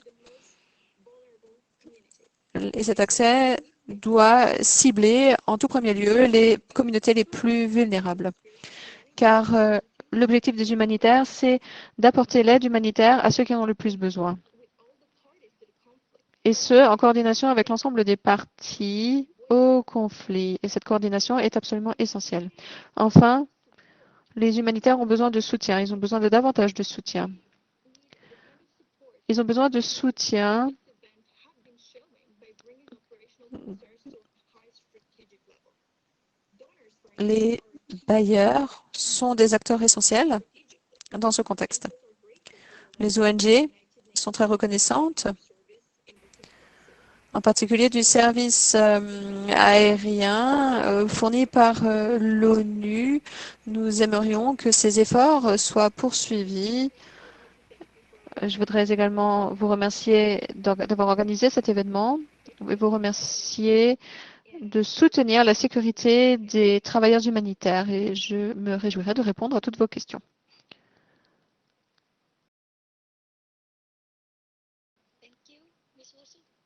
et cet accès doit cibler en tout premier lieu les communautés les plus vulnérables. Car l'objectif des humanitaires, c'est d'apporter l'aide humanitaire à ceux qui en ont le plus besoin. Et ce, en coordination avec l'ensemble des parties au conflit. Et cette coordination est absolument essentielle. Enfin, les humanitaires ont besoin de soutien. Ils ont besoin de davantage de soutien. Ils ont besoin de soutien les bailleurs sont des acteurs essentiels dans ce contexte. Les ONG sont très reconnaissantes, en particulier du service aérien fourni par l'ONU. Nous aimerions que ces efforts soient poursuivis. Je voudrais également vous remercier d'avoir organisé cet événement et vous remercier de soutenir la sécurité des travailleurs humanitaires et je me réjouirai de répondre à toutes vos questions.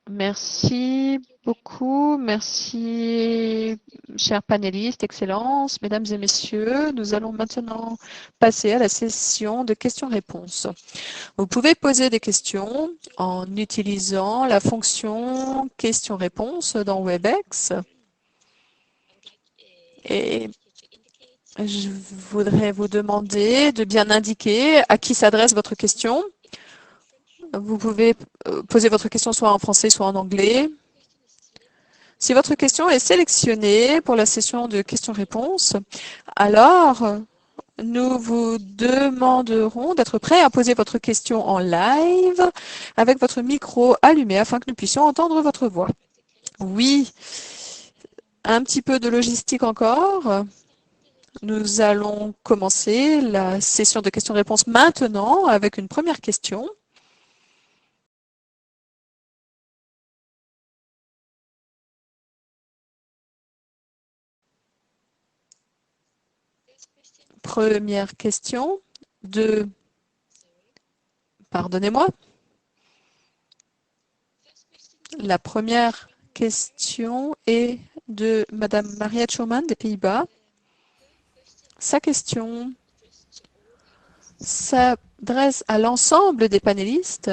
Merci beaucoup. Merci, chers panélistes, Excellences, Mesdames et Messieurs. Nous allons maintenant passer à la session de questions-réponses. Vous pouvez poser des questions en utilisant la fonction questions-réponses dans WebEx. Et je voudrais vous demander de bien indiquer à qui s'adresse votre question. Vous pouvez poser votre question soit en français, soit en anglais. Si votre question est sélectionnée pour la session de questions-réponses, alors nous vous demanderons d'être prêt à poser votre question en live avec votre micro allumé afin que nous puissions entendre votre voix. Oui, un petit peu de logistique encore. Nous allons commencer la session de questions-réponses maintenant avec une première question. Première question de... Pardonnez-moi. La première question est de Madame Mariette Schumann des Pays-Bas. Sa question s'adresse à l'ensemble des panélistes.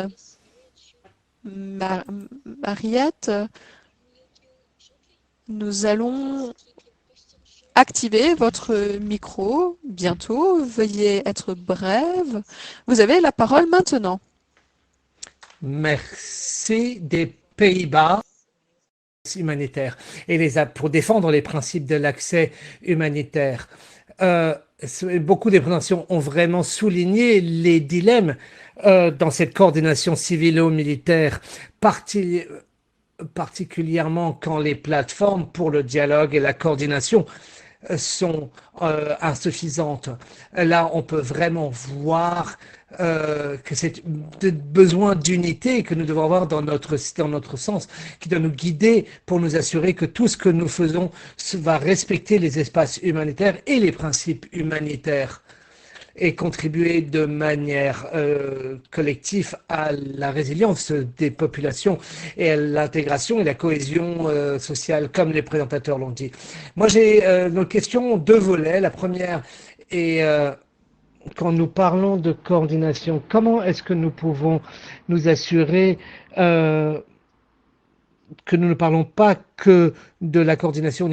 Mariette, nous allons activer votre micro bientôt. Veuillez être brève. Vous avez la parole maintenant. Merci des Pays-Bas humanitaire et pour défendre les principes de l'accès humanitaire. Beaucoup des présentations ont vraiment souligné les dilemmes dans cette coordination civilo-militaire, particulièrement quand les plateformes pour le dialogue et la coordination sont insuffisantes. Là, on peut vraiment voir que c'est besoin d'unité que nous devons avoir dans notre sens, qui doit nous guider pour nous assurer que tout ce que nous faisons va respecter les espaces humanitaires et les principes humanitaires et contribuer de manière collective à la résilience des populations et à l'intégration et la cohésion sociale, comme les présentateurs l'ont dit. Moi, j'ai une question, 2 volets. La première est quand nous parlons de coordination, comment est-ce que nous pouvons nous assurer que nous ne parlons pas que de la coordination au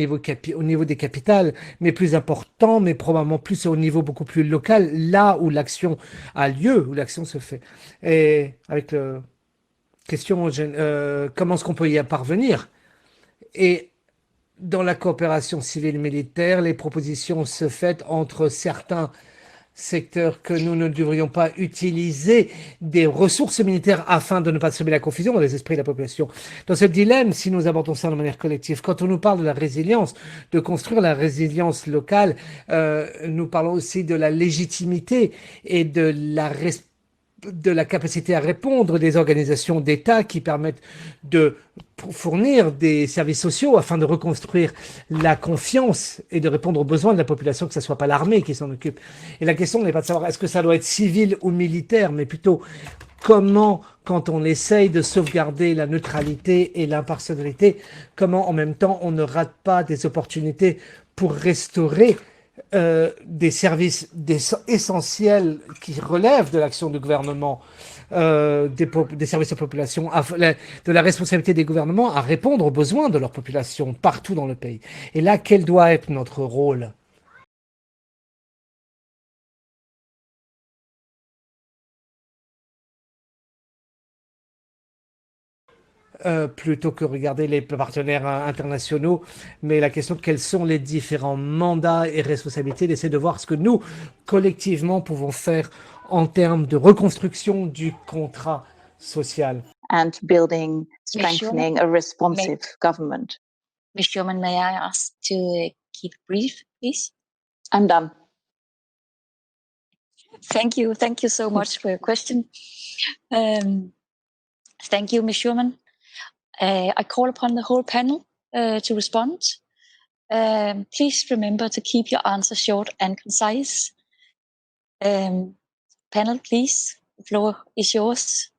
niveau des capitales, mais plus important, mais probablement plus au niveau beaucoup plus local, là où l'action a lieu, où l'action se fait. Et avec la question, comment est-ce qu'on peut y parvenir? Et dans la coopération civile-militaire, les propositions se font entre certains secteur que nous ne devrions pas utiliser des ressources militaires afin de ne pas semer la confusion dans les esprits de la population. Dans ce dilemme, si nous abordons ça de manière collective, quand on nous parle de la résilience, de construire la résilience locale, nous parlons aussi de la légitimité et de la capacité à répondre des organisations d'État qui permettent de fournir des services sociaux afin de reconstruire la confiance et de répondre aux besoins de la population, que ce ne soit pas l'armée qui s'en occupe. Et la question n'est pas de savoir est-ce que ça doit être civil ou militaire, mais plutôt comment, quand on essaye de sauvegarder la neutralité et l'impartialité, comment en même temps on ne rate pas des opportunités pour restaurer des services essentiels qui relèvent de l'action du gouvernement, des services aux populations, de la responsabilité des gouvernements à répondre aux besoins de leur population partout dans le pays. Et là, quel doit être notre rôle? Plutôt que regarder les partenaires internationaux, mais la question quels sont les différents mandats et responsabilités, d'essayer de voir ce que nous, collectivement, pouvons faire en termes de reconstruction du contrat social. And building, strengthening a responsive government. Ms. Sherman, may I ask to keep brief, please? I'm done. Thank you. Thank you so much for your question. Thank you, Ms. Sherman. I call upon the whole panel to respond. Please remember to keep your answers short and concise. Panel, please, the floor is yours.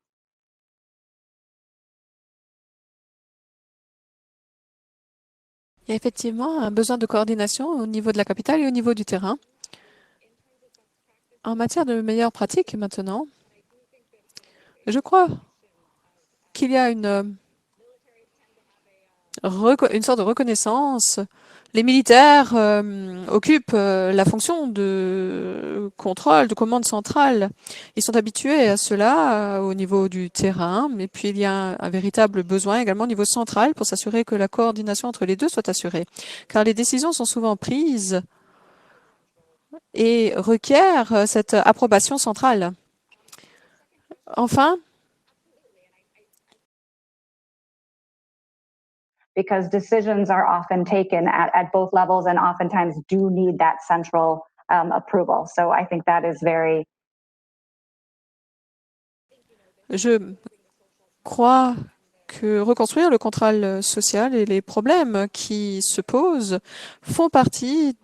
Il y a effectivement un besoin de coordination au niveau de la capitale et au niveau du terrain. En matière de meilleures pratiques maintenant, je crois qu'il y a une sorte de reconnaissance. Les militaires occupent la fonction de contrôle, de commande centrale. Ils sont habitués à cela au niveau du terrain, mais puis il y a un véritable besoin également au niveau central pour s'assurer que la coordination entre les deux soit assurée. Car les décisions sont souvent prises et requièrent cette approbation centrale. Enfin, because decisions are often taken at both levels and oftentimes do need that central approval. So I think that is very. Je crois que reconstruire le contrat social et les problèmes qui se posent font partie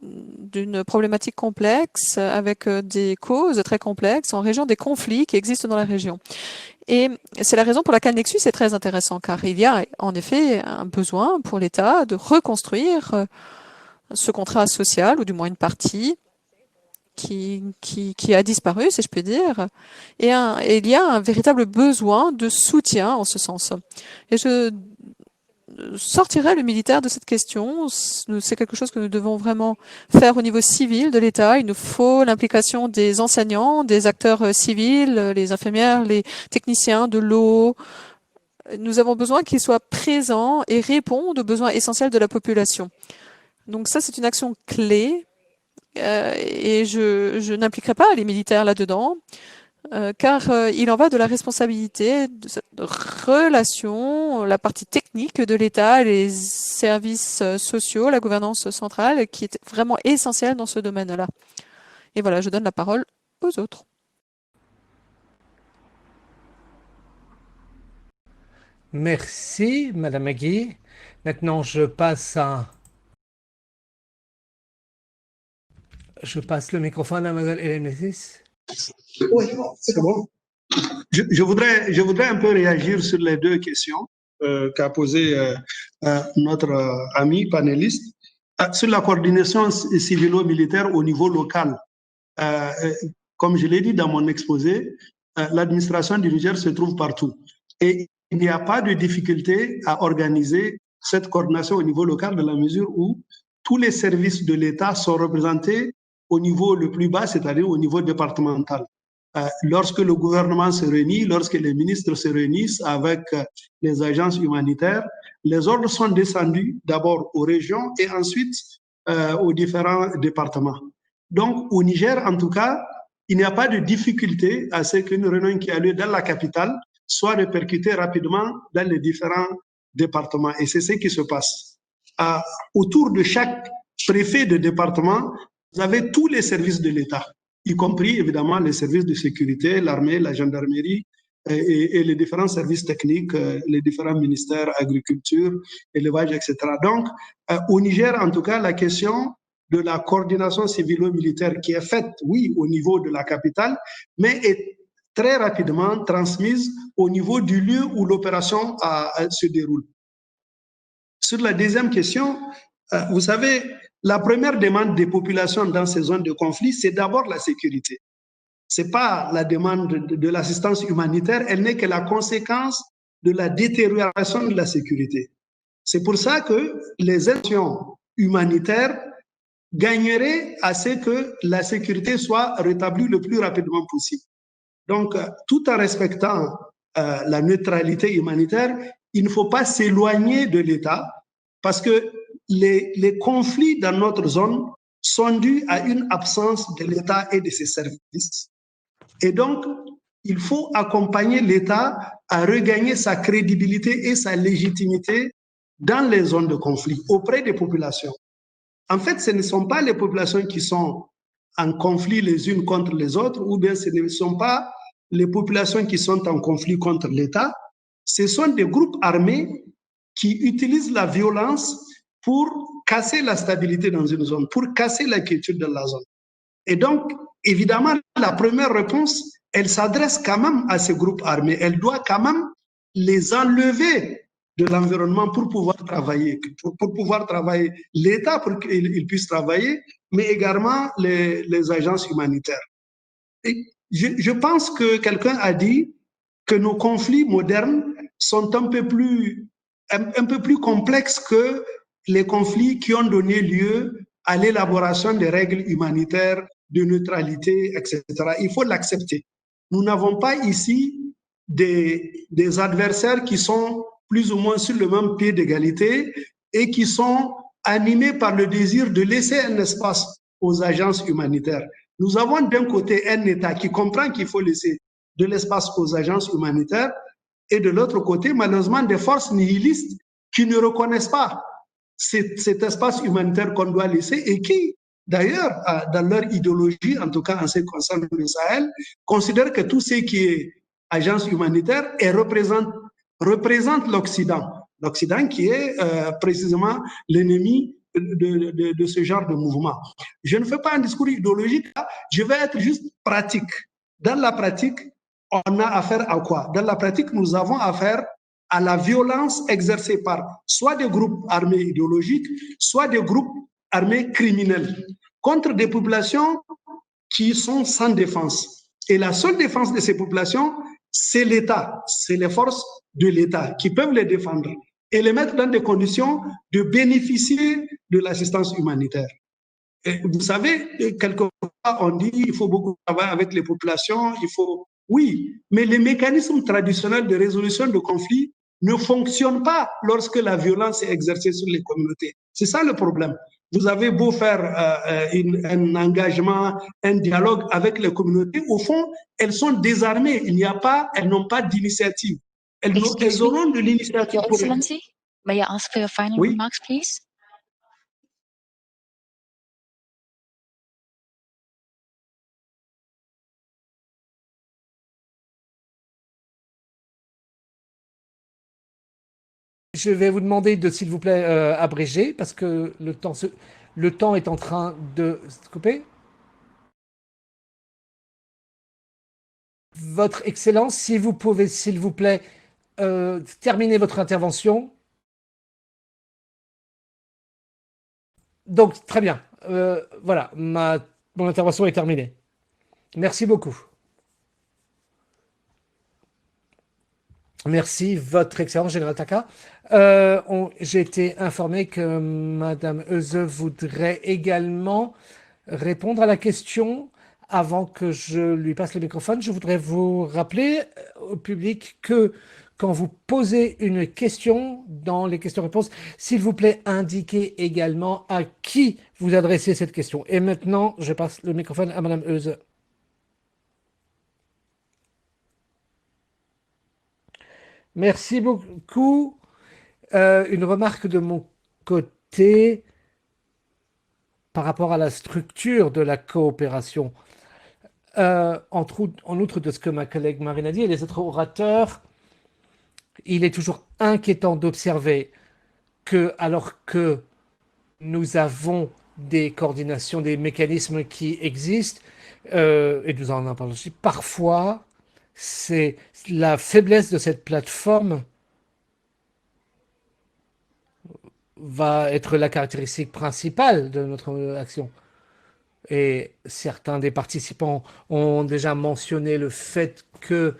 d'une problématique complexe avec des causes très complexes en région, des conflits qui existent dans la région. Et c'est la raison pour laquelle Nexus est très intéressant, car il y a en effet un besoin pour l'État de reconstruire ce contrat social, ou du moins une partie qui a disparu, si je puis dire. Et il y a un véritable besoin de soutien en ce sens. Et je sortirait le militaire de cette question. C'est quelque chose que nous devons vraiment faire au niveau civil de l'État. Il nous faut l'implication des enseignants, des acteurs civils, les infirmières, les techniciens de l'eau. Nous avons besoin qu'ils soient présents et répondent aux besoins essentiels de la population. Donc ça, c'est une action clé et je n'impliquerai pas les militaires là-dedans. Car il en va de la responsabilité de cette relation, la partie technique de l'État, les services sociaux, la gouvernance centrale, qui est vraiment essentielle dans ce domaine-là. Et voilà, je donne la parole aux autres. Merci, Madame Magui. Maintenant, je passe le microphone à Madame Hélène Messis. Oui, c'est bon. Je voudrais un peu réagir sur les deux questions qu'a posées notre ami panéliste sur la coordination civilo-militaire au niveau local. comme je l'ai dit dans mon exposé, l'administration du Niger se trouve partout. Et il n'y a pas de difficulté à organiser cette coordination au niveau local dans la mesure où tous les services de l'État sont représentés au niveau le plus bas, c'est-à-dire au niveau départemental. Lorsque le gouvernement se réunit, lorsque les ministres se réunissent avec les agences humanitaires, les ordres sont descendus d'abord aux régions et ensuite aux différents départements. Donc, au Niger, en tout cas, il n'y a pas de difficulté à ce qu'une réunion qui a lieu dans la capitale soit répercutée rapidement dans les différents départements. Et c'est ce qui se passe. Autour de chaque préfet de département, vous avez tous les services de l'État, y compris évidemment les services de sécurité, l'armée, la gendarmerie et les différents services techniques, les différents ministères, agriculture, élevage, etc. Donc, au Niger, en tout cas, la question de la coordination civilo-militaire qui est faite, oui, au niveau de la capitale, mais est très rapidement transmise au niveau du lieu où l'opération se déroule. Sur la deuxième question, vous savez, la première demande des populations dans ces zones de conflit, c'est d'abord la sécurité. Ce n'est pas la demande de l'assistance humanitaire, elle n'est que la conséquence de la détérioration de la sécurité. C'est pour ça que les actions humanitaires gagneraient à ce que la sécurité soit rétablie le plus rapidement possible. Donc, tout en respectant la neutralité humanitaire, il ne faut pas s'éloigner de l'État parce que les conflits dans notre zone sont dus à une absence de l'État et de ses services. Et donc, il faut accompagner l'État à regagner sa crédibilité et sa légitimité dans les zones de conflit auprès des populations. En fait, ce ne sont pas les populations qui sont en conflit les unes contre les autres, ou bien ce ne sont pas les populations qui sont en conflit contre l'État. Ce sont des groupes armés qui utilisent la violence pour casser la stabilité dans une zone, pour casser la quiétude dans la zone. Et donc, évidemment, la première réponse, elle s'adresse quand même à ces groupes armés. Elle doit quand même les enlever de l'environnement pour pouvoir travailler, l'État pour qu'il puisse travailler, mais également les agences humanitaires. Et je pense que quelqu'un a dit que nos conflits modernes sont un peu plus complexes que les conflits qui ont donné lieu à l'élaboration des règles humanitaires, de neutralité, etc. Il faut l'accepter. Nous n'avons pas ici des adversaires qui sont plus ou moins sur le même pied d'égalité et qui sont animés par le désir de laisser un espace aux agences humanitaires. Nous avons d'un côté un État qui comprend qu'il faut laisser de l'espace aux agences humanitaires et de l'autre côté, malheureusement, des forces nihilistes qui ne reconnaissent pas cet espace humanitaire qu'on doit laisser et qui, d'ailleurs, dans leur idéologie, en tout cas en ce qui concerne le Sahel, considèrent que tout ce qui est agence humanitaire représente l'Occident. L'Occident qui est précisément l'ennemi de ce genre de mouvement. Je ne fais pas un discours idéologique, je vais être juste pratique. Dans la pratique, on a affaire à quoi? Dans la pratique, nous avons affaire à la violence exercée par soit des groupes armés idéologiques, soit des groupes armés criminels, contre des populations qui sont sans défense. Et la seule défense de ces populations, c'est l'État, c'est les forces de l'État qui peuvent les défendre et les mettre dans des conditions de bénéficier de l'assistance humanitaire. Et vous savez, quelquefois, on dit qu'il faut beaucoup travailler avec les populations, oui, mais les mécanismes traditionnels de résolution de conflits ne fonctionnent pas lorsque la violence est exercée sur les communautés. C'est ça le problème. Vous avez beau faire un engagement, un dialogue avec les communautés, au fond, elles sont désarmées. Elles n'ont pas d'initiative. Elles auront de l'initiative. Your Excellency, may I ask for your final remarks, please? Je vais vous demander de, s'il vous plaît, abréger, parce que le temps est en train de se couper. Votre Excellence, si vous pouvez, s'il vous plaît, terminer votre intervention. Donc, très bien. Voilà, mon intervention est terminée. Merci beaucoup. Merci, Votre Excellence, Général Taka. J'ai été informé que Madame Euse voudrait également répondre à la question. Avant que je lui passe le microphone, je voudrais vous rappeler au public que quand vous posez une question dans les questions-réponses, s'il vous plaît, indiquez également à qui vous adressez cette question. Et maintenant, je passe le microphone à Madame Euse. Merci beaucoup. Une remarque de mon côté par rapport à la structure de la coopération. En outre de ce que ma collègue Marine a dit et les autres orateurs, il est toujours inquiétant d'observer que, alors que nous avons des coordinations, des mécanismes qui existent, et nous en parlons aussi, parfois, c'est la faiblesse de cette plateforme va être la caractéristique principale de notre action. Et certains des participants ont déjà mentionné le fait que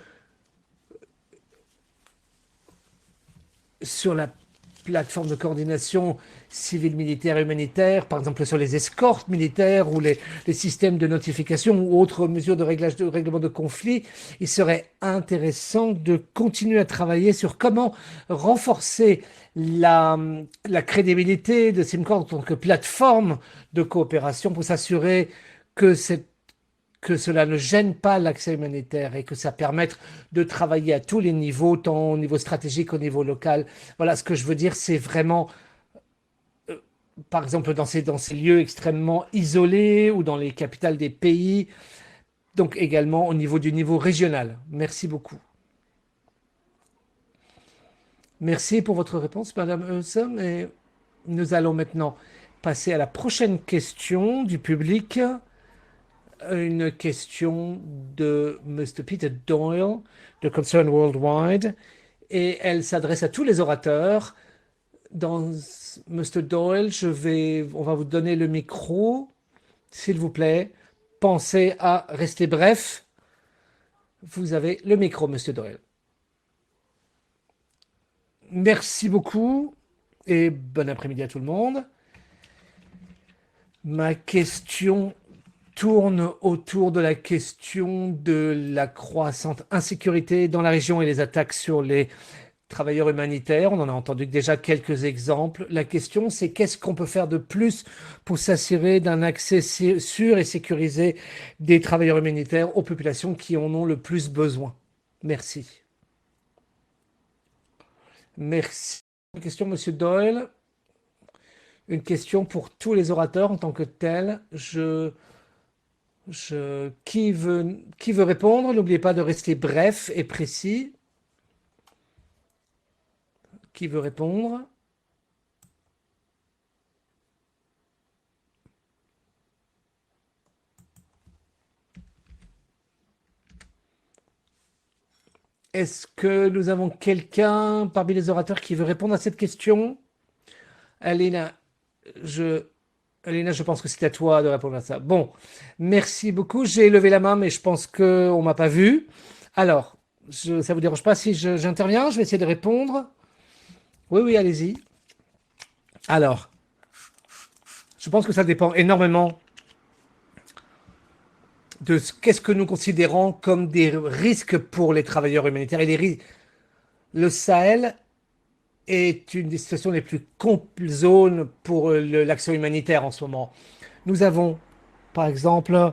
sur la plateforme de coordination civile, militaire et humanitaire, par exemple sur les escortes militaires ou les systèmes de notification ou autres mesures de règlement de conflit, il serait intéressant de continuer à travailler sur comment renforcer la crédibilité de SimCorp en tant que plateforme de coopération pour s'assurer que cela ne gêne pas l'accès humanitaire et que ça permette de travailler à tous les niveaux, tant au niveau stratégique qu'au niveau local. Voilà, ce que je veux dire, c'est vraiment, par exemple, dans ces lieux extrêmement isolés ou dans les capitales des pays, donc également au niveau du niveau régional. Merci beaucoup. Merci pour votre réponse, Madame Eusem. Et nous allons maintenant passer à la prochaine question du public. Une question de Mr. Peter Doyle de Concern Worldwide et elle s'adresse à tous les orateurs. Mr. Doyle, on va vous donner le micro, s'il vous plaît. Pensez à rester bref. Vous avez le micro, Mr. Doyle. Merci beaucoup et bon après-midi à tout le monde. Ma question tourne autour de la question de la croissante insécurité dans la région et les attaques sur les travailleurs humanitaires. On en a entendu déjà quelques exemples. La question, c'est qu'est-ce qu'on peut faire de plus pour s'assurer d'un accès sûr et sécurisé des travailleurs humanitaires aux populations qui en ont le plus besoin. Merci. Merci. Une question, Monsieur Doyle. Une question pour tous les orateurs en tant que tels. Qui veut répondre? N'oubliez pas de rester bref et précis. Qui veut répondre? Est-ce que nous avons quelqu'un parmi les orateurs qui veut répondre à cette question? Alina, je pense que c'est à toi de répondre à ça. Bon, merci beaucoup. J'ai levé la main, mais je pense qu'on ne m'a pas vu. Alors, ça ne vous dérange pas si j'interviens? Je vais essayer de répondre. Oui, allez-y. Alors, je pense que ça dépend énormément de qu'est-ce que nous considérons comme des risques pour les travailleurs humanitaires. Et le Sahel est une des situations les plus zones pour l'action humanitaire en ce moment. Nous avons, par exemple,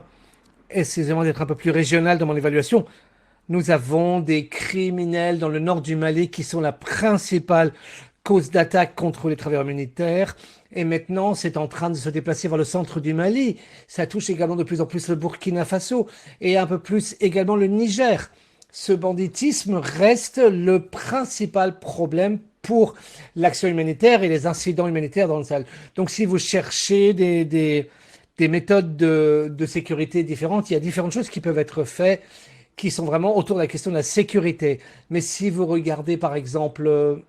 excusez-moi d'être un peu plus régional dans mon évaluation, nous avons des criminels dans le nord du Mali qui sont la principale cause d'attaque contre les travailleurs humanitaires. Et maintenant, c'est en train de se déplacer vers le centre du Mali. Ça touche également de plus en plus le Burkina Faso et un peu plus également le Niger. Ce banditisme reste le principal problème pour l'action humanitaire et les incidents humanitaires dans le Sahel. Donc, si vous cherchez des méthodes de sécurité différentes, il y a différentes choses qui peuvent être faites qui sont vraiment autour de la question de la sécurité. Mais si vous regardez, par exemple,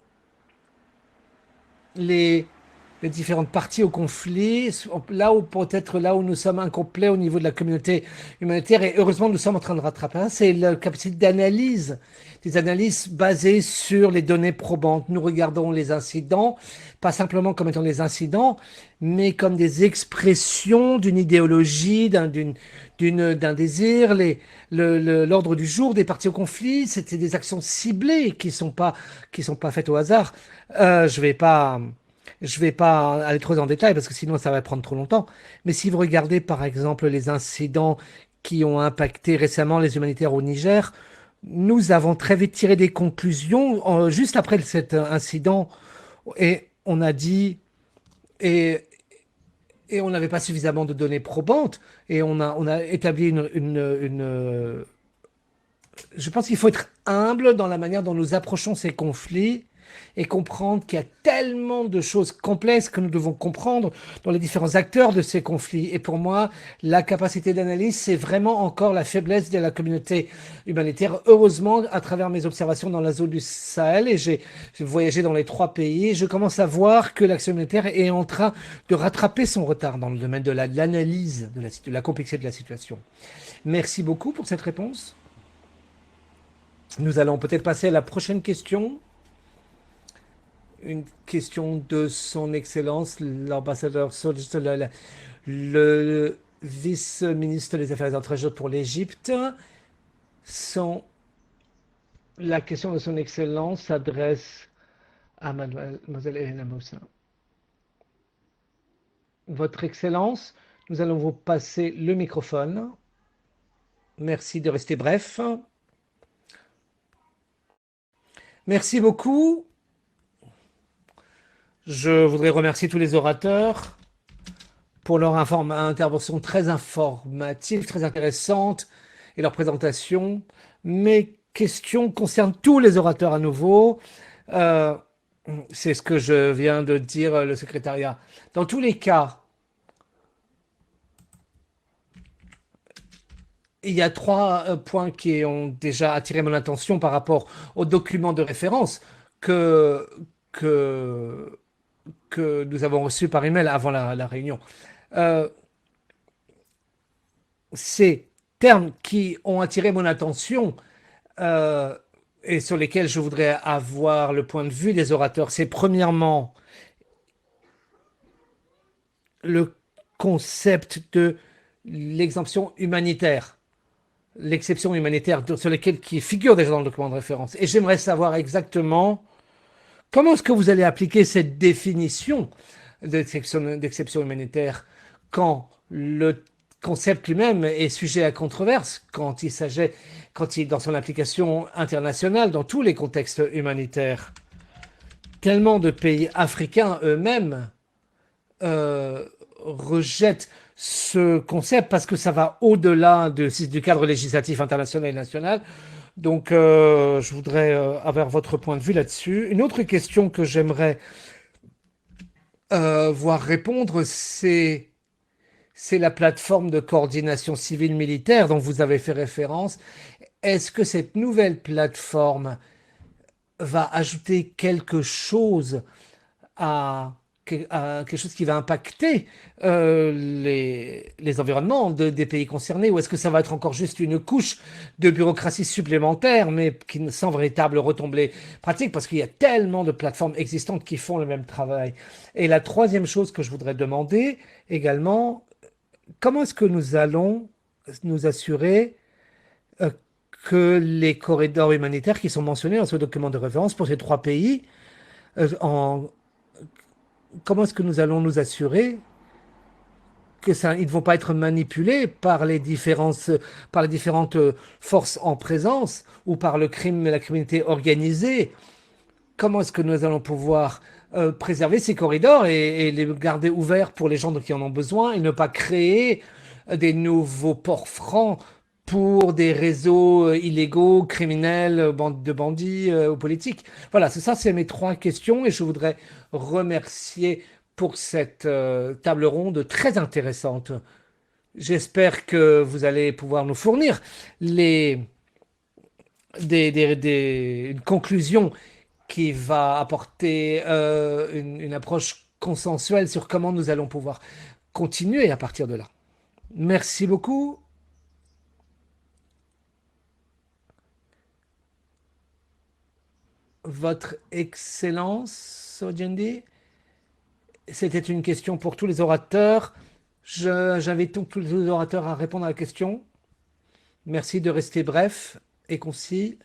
les les différentes parties au conflit, là où peut-être là où nous sommes incomplets au niveau de la communauté humanitaire, et heureusement nous sommes en train de rattraper, c'est la capacité d'analyse, des analyses basées sur les données probantes. Nous regardons les incidents, pas simplement comme étant des incidents, mais comme des expressions d'une idéologie, d'un désir. L'ordre du jour des parties au conflit, c'était des actions ciblées qui sont pas faites au hasard. Je vais pas aller trop en détail parce que sinon ça va prendre trop longtemps. Mais si vous regardez par exemple les incidents qui ont impacté récemment les humanitaires au Niger, nous avons très vite tiré des conclusions juste après cet incident et on a dit et, et on n'avait pas suffisamment de données probantes et on a établi je pense qu'il faut être humble dans la manière dont nous approchons ces conflits et comprendre qu'il y a tellement de choses complexes que nous devons comprendre dans les différents acteurs de ces conflits. Et pour moi, la capacité d'analyse, c'est vraiment encore la faiblesse de la communauté humanitaire. Heureusement, à travers mes observations dans la zone du Sahel, et j'ai voyagé dans les 3 pays, je commence à voir que l'action humanitaire est en train de rattraper son retard dans le domaine de l'analyse de la complexité de la situation. Merci beaucoup pour cette réponse. Nous allons peut-être passer à la prochaine question. Une question de son Excellence, l'ambassadeur le vice-ministre des Affaires étrangères pour l'Égypte. La question de son Excellence s'adresse à mademoiselle Elena Moussa. Votre Excellence, nous allons vous passer le microphone. Merci de rester bref. Merci beaucoup. Je voudrais remercier tous les orateurs pour leur intervention très informative, très intéressante et leur présentation. Mes questions concernent tous les orateurs à nouveau. C'est ce que je viens de dire le secrétariat. Dans tous les cas, il y a 3 points qui ont déjà attiré mon attention par rapport aux documents de référence que nous avons reçus par email avant la réunion. Ces termes qui ont attiré mon attention et sur lesquels je voudrais avoir le point de vue des orateurs, c'est premièrement le concept de l'exemption humanitaire. L'exception humanitaire sur lesquelles qui figure déjà dans le document de référence. Et j'aimerais savoir exactement comment est-ce que vous allez appliquer cette définition d'exception humanitaire quand le concept lui-même est sujet à controverse, quand il dans son application internationale, dans tous les contextes humanitaires. Tellement de pays africains eux-mêmes rejettent ce concept parce que ça va au-delà du cadre législatif international et national. Donc, je voudrais avoir votre point de vue là-dessus. Une autre question que j'aimerais voir répondre, c'est la plateforme de coordination civile-militaire dont vous avez fait référence. Est-ce que cette nouvelle plateforme va ajouter quelque chose à quelque chose qui va impacter les environnements des pays concernés, ou est-ce que ça va être encore juste une couche de bureaucratie supplémentaire, mais qui sans véritable retombée pratique, parce qu'il y a tellement de plateformes existantes qui font le même travail. Et la troisième chose que je voudrais demander également, comment est-ce que nous allons nous assurer que les corridors humanitaires qui sont mentionnés dans ce document de référence pour ces 3 pays comment est-ce que nous allons nous assurer qu'ils ne vont pas être manipulés par les différentes forces en présence ou par la criminalité organisée? Comment est-ce que nous allons pouvoir préserver ces corridors et les garder ouverts pour les gens qui en ont besoin et ne pas créer des nouveaux ports francs pour des réseaux illégaux, criminels, de bandits ou politiques? Voilà, c'est mes 3 questions et je voudrais remercier pour cette table ronde très intéressante. J'espère que vous allez pouvoir nous fournir une conclusion qui va apporter une approche consensuel sur comment nous allons pouvoir continuer à partir de là. Merci beaucoup. Votre Excellence, Ojendi, c'était une question pour tous les orateurs. J'invite donc tous les orateurs à répondre à la question. Merci de rester bref et concis.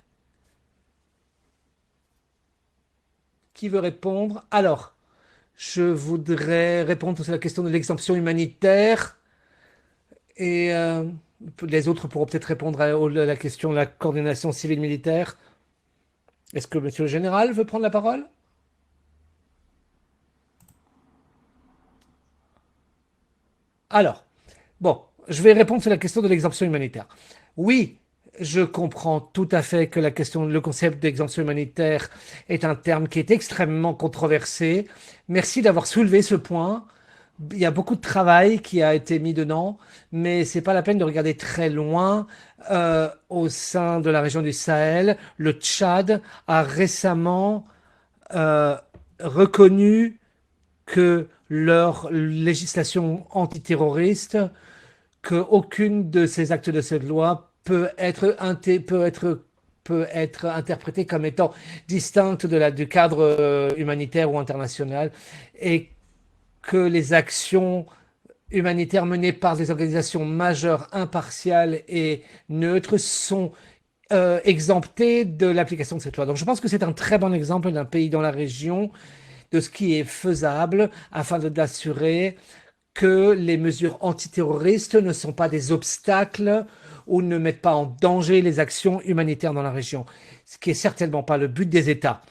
Qui veut répondre? Alors, je voudrais répondre sur la question de l'exemption humanitaire et les autres pourront peut-être répondre à la question de la coordination civile-militaire. Est-ce que Monsieur le Général veut prendre la parole? Alors, bon, je vais répondre sur la question de l'exemption humanitaire. Oui, je comprends tout à fait que le concept d'exemption humanitaire est un terme qui est extrêmement controversé. Merci d'avoir soulevé ce point. Il y a beaucoup de travail qui a été mis dedans, mais ce n'est pas la peine de regarder très loin. Au sein de la région du Sahel, le Tchad a récemment reconnu que leur législation antiterroriste, qu'aucune de ces actes de cette loi peut être interprétée comme étant distincte du cadre humanitaire ou international, et que les actions humanitaires menées par des organisations majeures, impartiales et neutres sont exemptées de l'application de cette loi. Donc je pense que c'est un très bon exemple d'un pays dans la région, de ce qui est faisable afin d'assurer que les mesures antiterroristes ne sont pas des obstacles ou ne mettent pas en danger les actions humanitaires dans la région, ce qui n'est certainement pas le but des États.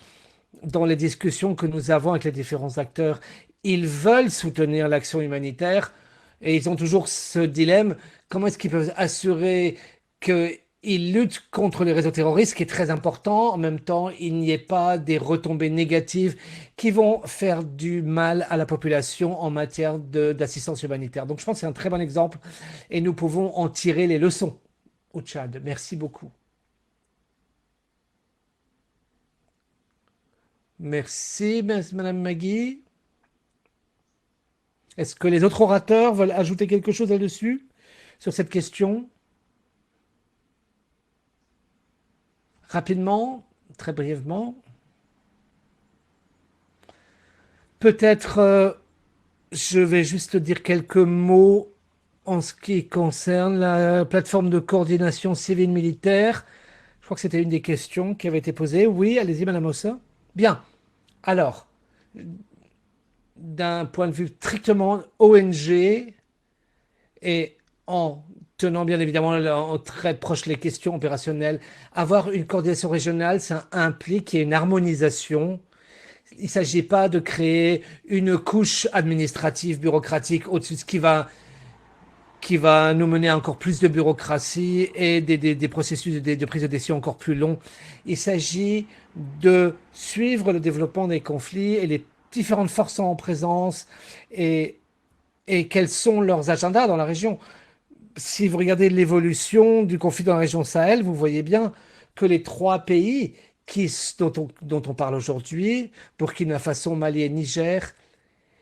Dans les discussions que nous avons avec les différents acteurs, ils veulent soutenir l'action humanitaire et ils ont toujours ce dilemme, comment est-ce qu'ils peuvent assurer qu'ils luttent contre les réseaux terroristes, ce qui est très important. En même temps, il n'y ait pas des retombées négatives qui vont faire du mal à la population en matière d'assistance humanitaire. Donc je pense que c'est un très bon exemple et nous pouvons en tirer les leçons au Tchad. Merci beaucoup. Merci, Madame Magui. Est-ce que les autres orateurs veulent ajouter quelque chose là-dessus, sur cette question? Rapidement, très brièvement. Peut-être je vais juste dire quelques mots en ce qui concerne la plateforme de coordination civile-militaire. Je crois que c'était une des questions qui avait été posée. Oui, allez-y, Madame Ossa. Bien. Alors, d'un point de vue strictement ONG et en tenant bien évidemment très proche les questions opérationnelles, avoir une coordination régionale, ça implique qu'il y ait une harmonisation. Il ne s'agit pas de créer une couche administrative, bureaucratique au-dessus de ce qui va nous mener à encore plus de bureaucratie et des processus de prise de décision encore plus longs. Il s'agit de suivre le développement des conflits et les différentes forces en présence et quels sont leurs agendas dans la région. Si vous regardez l'évolution du conflit dans la région Sahel, vous voyez bien que les trois pays dont on parle aujourd'hui, Burkina Faso, Mali et Niger,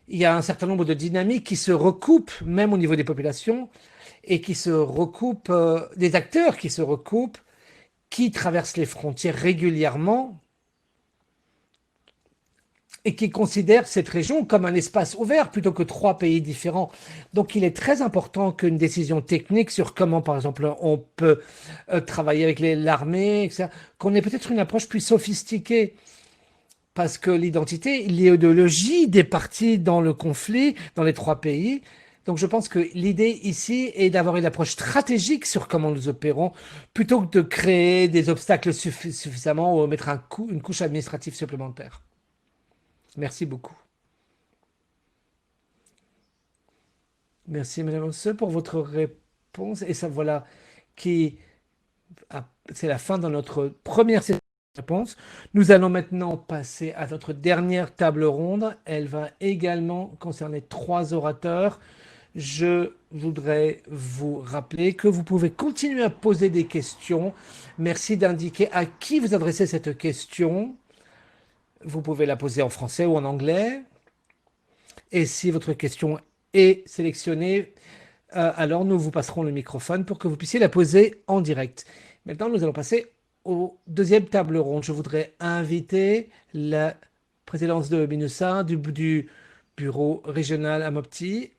il y a un certain nombre de dynamiques qui se recoupent, même au niveau des populations, et qui se recoupent, des acteurs qui se recoupent, qui traversent les frontières régulièrement et qui considèrent cette région comme un espace ouvert plutôt que trois pays différents. Donc il est très important qu'une décision technique sur comment, par exemple, on peut travailler avec l'armée, etc., qu'on ait peut-être une approche plus sophistiquée. Parce que l'idéologie des partis dans le conflit, dans les trois pays. Donc je pense que l'idée ici est d'avoir une approche stratégique sur comment nous opérons, plutôt que de créer des obstacles suffisamment ou mettre une couche administrative supplémentaire. Merci beaucoup. Merci Madame Osse pour votre réponse. Et ça voilà c'est la fin de notre première session de réponse. Nous allons maintenant passer à notre dernière table ronde. Elle va également concerner 3 orateurs. Je voudrais vous rappeler que vous pouvez continuer à poser des questions. Merci d'indiquer à qui vous adressez cette question. Vous pouvez la poser en français ou en anglais. Et si votre question est sélectionnée, alors nous vous passerons le microphone pour que vous puissiez la poser en direct. Maintenant, nous allons passer au deuxième table ronde. Je voudrais inviter la présidence de MINUSA du bureau régional à Mopti.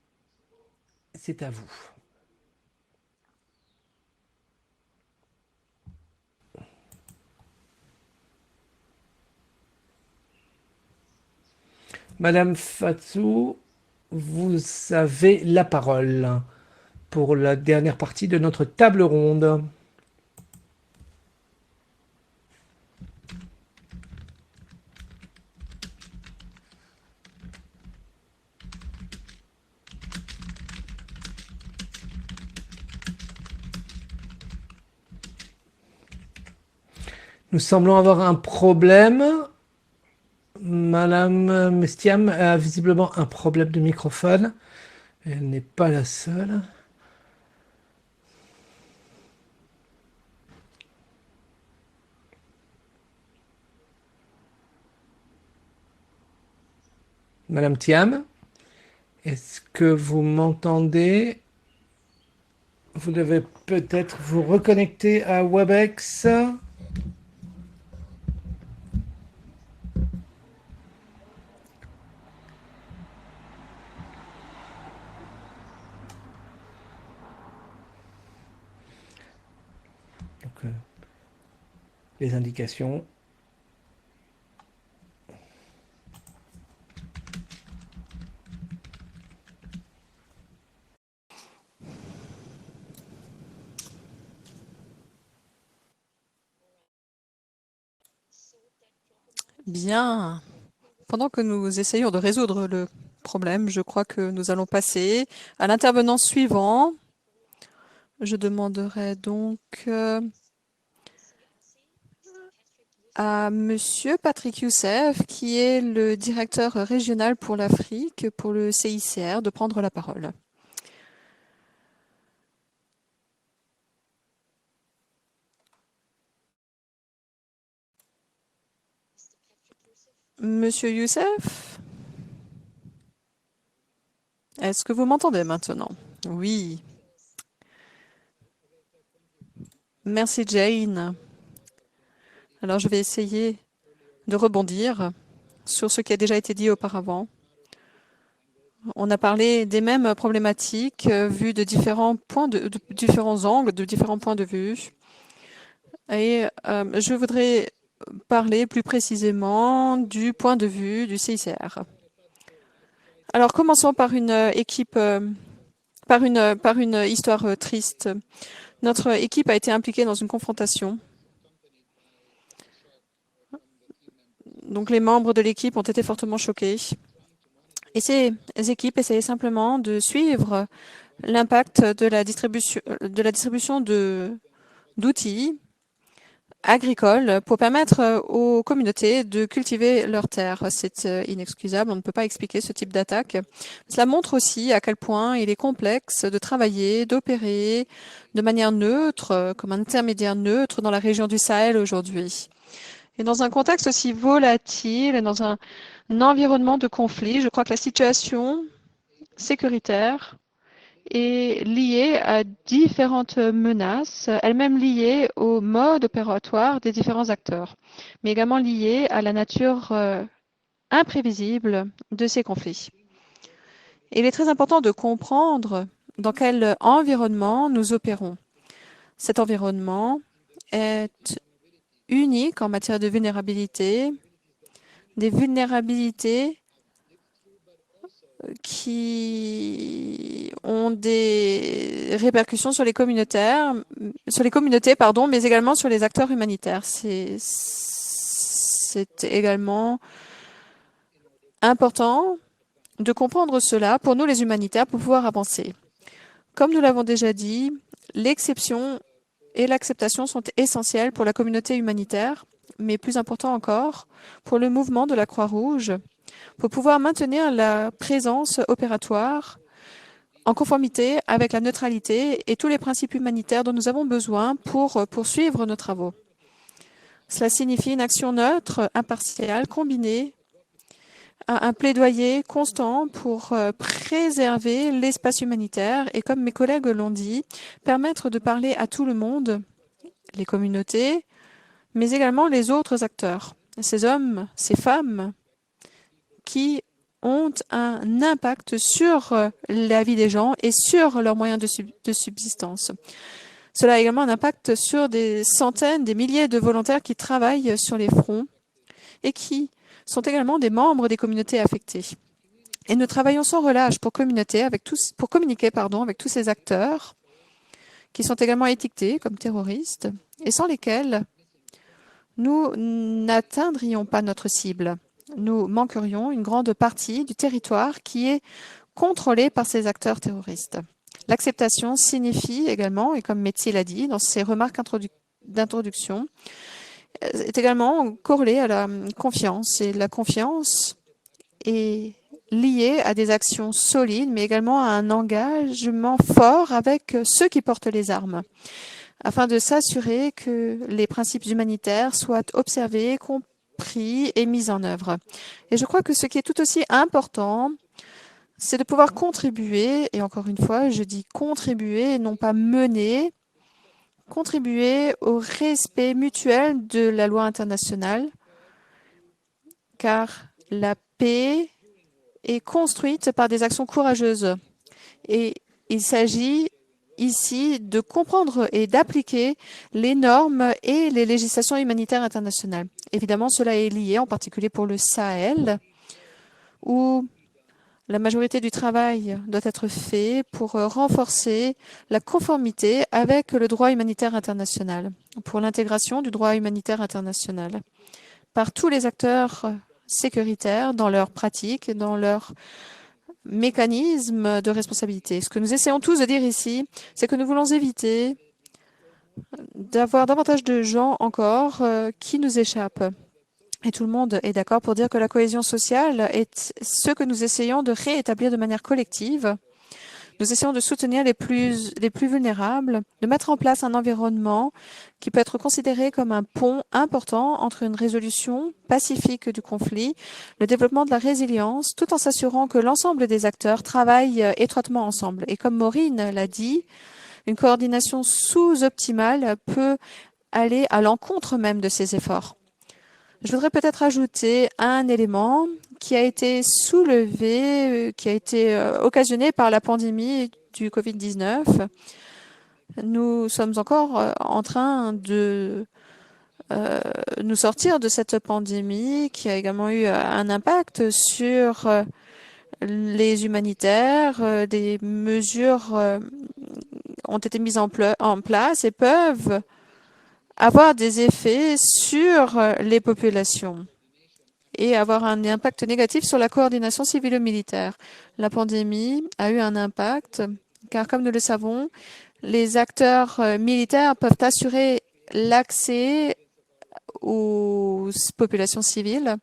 C'est à vous. Madame Fatsou, vous avez la parole pour la dernière partie de notre table ronde. Nous semblons avoir un problème. Madame Mestiam a visiblement un problème de microphone. Elle n'est pas la seule. Madame Thiam, est-ce que vous m'entendez? Vous devez peut-être vous reconnecter à Webex. Donc, les indications. Bien. Pendant que nous essayons de résoudre le problème, je crois que nous allons passer à l'intervenant suivant. Je demanderai donc à Monsieur Patrick Youssef, qui est le directeur régional pour l'Afrique, pour le CICR, de prendre la parole. Monsieur Youssef, est-ce que vous m'entendez maintenant? Oui. Merci Jane. Alors je vais essayer de rebondir sur ce qui a déjà été dit auparavant. On a parlé des mêmes problématiques vues de différents points de différents angles, de différents points de vue. Et je voudrais parler plus précisément du point de vue du CICR. Alors commençons par une par une histoire triste. Notre équipe a été impliquée dans une confrontation. Donc les membres de l'équipe ont été fortement choqués. Et ces équipes essayaient simplement de suivre l'impact de la distribution d'outils agricoles pour permettre aux communautés de cultiver leurs terres. C'est inexcusable, on ne peut pas expliquer ce type d'attaque. Cela montre aussi à quel point il est complexe de travailler, d'opérer de manière neutre, comme un intermédiaire neutre dans la région du Sahel aujourd'hui. Et dans un contexte aussi volatile et dans un environnement de conflit, je crois que la situation sécuritaire est liée à différentes menaces, elles-mêmes liées au mode opératoire des différents acteurs, mais également liées à la nature imprévisible de ces conflits. Il est très important de comprendre dans quel environnement nous opérons. Cet environnement est unique en matière de vulnérabilité, des vulnérabilités qui ont des répercussions sur les communautés, mais également sur les acteurs humanitaires. C'est également important de comprendre cela pour nous les humanitaires pour pouvoir avancer. Comme nous l'avons déjà dit, l'exception et l'acceptation sont essentielles pour la communauté humanitaire, mais plus important encore, pour le mouvement de la Croix-Rouge, pour pouvoir maintenir la présence opératoire en conformité avec la neutralité et tous les principes humanitaires dont nous avons besoin pour poursuivre nos travaux. Cela signifie une action neutre, impartiale, combinée un plaidoyer constant pour préserver l'espace humanitaire et, comme mes collègues l'ont dit, permettre de parler à tout le monde, les communautés, mais également les autres acteurs, ces hommes, ces femmes qui ont un impact sur la vie des gens et sur leurs moyens de subsistance. Cela a également un impact sur des centaines, des milliers de volontaires qui travaillent sur les fronts et qui sont également des membres des communautés affectées. Et nous travaillons sans relâche pour communiquer avec tous ces acteurs qui sont également étiquetés comme terroristes et sans lesquels nous n'atteindrions pas notre cible. Nous manquerions une grande partie du territoire qui est contrôlé par ces acteurs terroristes. L'acceptation signifie également, et comme Metsi l'a dit dans ses remarques d'introduction, est également corrélée à la confiance. Et la confiance est liée à des actions solides, mais également à un engagement fort avec ceux qui portent les armes, afin de s'assurer que les principes humanitaires soient observés, compris et mis en œuvre. Et je crois que ce qui est tout aussi important, c'est de pouvoir contribuer, et encore une fois, je dis contribuer et non pas mener, contribuer au respect mutuel de la loi internationale, car la paix est construite par des actions courageuses. Et il s'agit ici de comprendre et d'appliquer les normes et les législations humanitaires internationales. Évidemment, cela est lié en particulier pour le Sahel, où la majorité du travail doit être fait pour renforcer la conformité avec le droit humanitaire international, pour l'intégration du droit humanitaire international par tous les acteurs sécuritaires dans leurs pratiques, dans leurs mécanismes de responsabilité. Ce que nous essayons tous de dire ici, c'est que nous voulons éviter d'avoir davantage de gens encore qui nous échappent. Et tout le monde est d'accord pour dire que la cohésion sociale est ce que nous essayons de réétablir de manière collective. Nous essayons de soutenir les plus vulnérables, de mettre en place un environnement qui peut être considéré comme un pont important entre une résolution pacifique du conflit, le développement de la résilience, tout en s'assurant que l'ensemble des acteurs travaillent étroitement ensemble. Et comme Maureen l'a dit, une coordination sous-optimale peut aller à l'encontre même de ces efforts. Je voudrais peut-être ajouter un élément qui a été soulevé, qui a été occasionné par la pandémie du Covid-19. Nous sommes encore en train de nous sortir de cette pandémie qui a également eu un impact sur les humanitaires. Des mesures ont été mises en place et peuvent avoir des effets sur les populations et avoir un impact négatif sur la coordination civilo-militaire. La pandémie a eu un impact, car comme nous le savons, les acteurs militaires peuvent assurer l'accès aux populations civiles.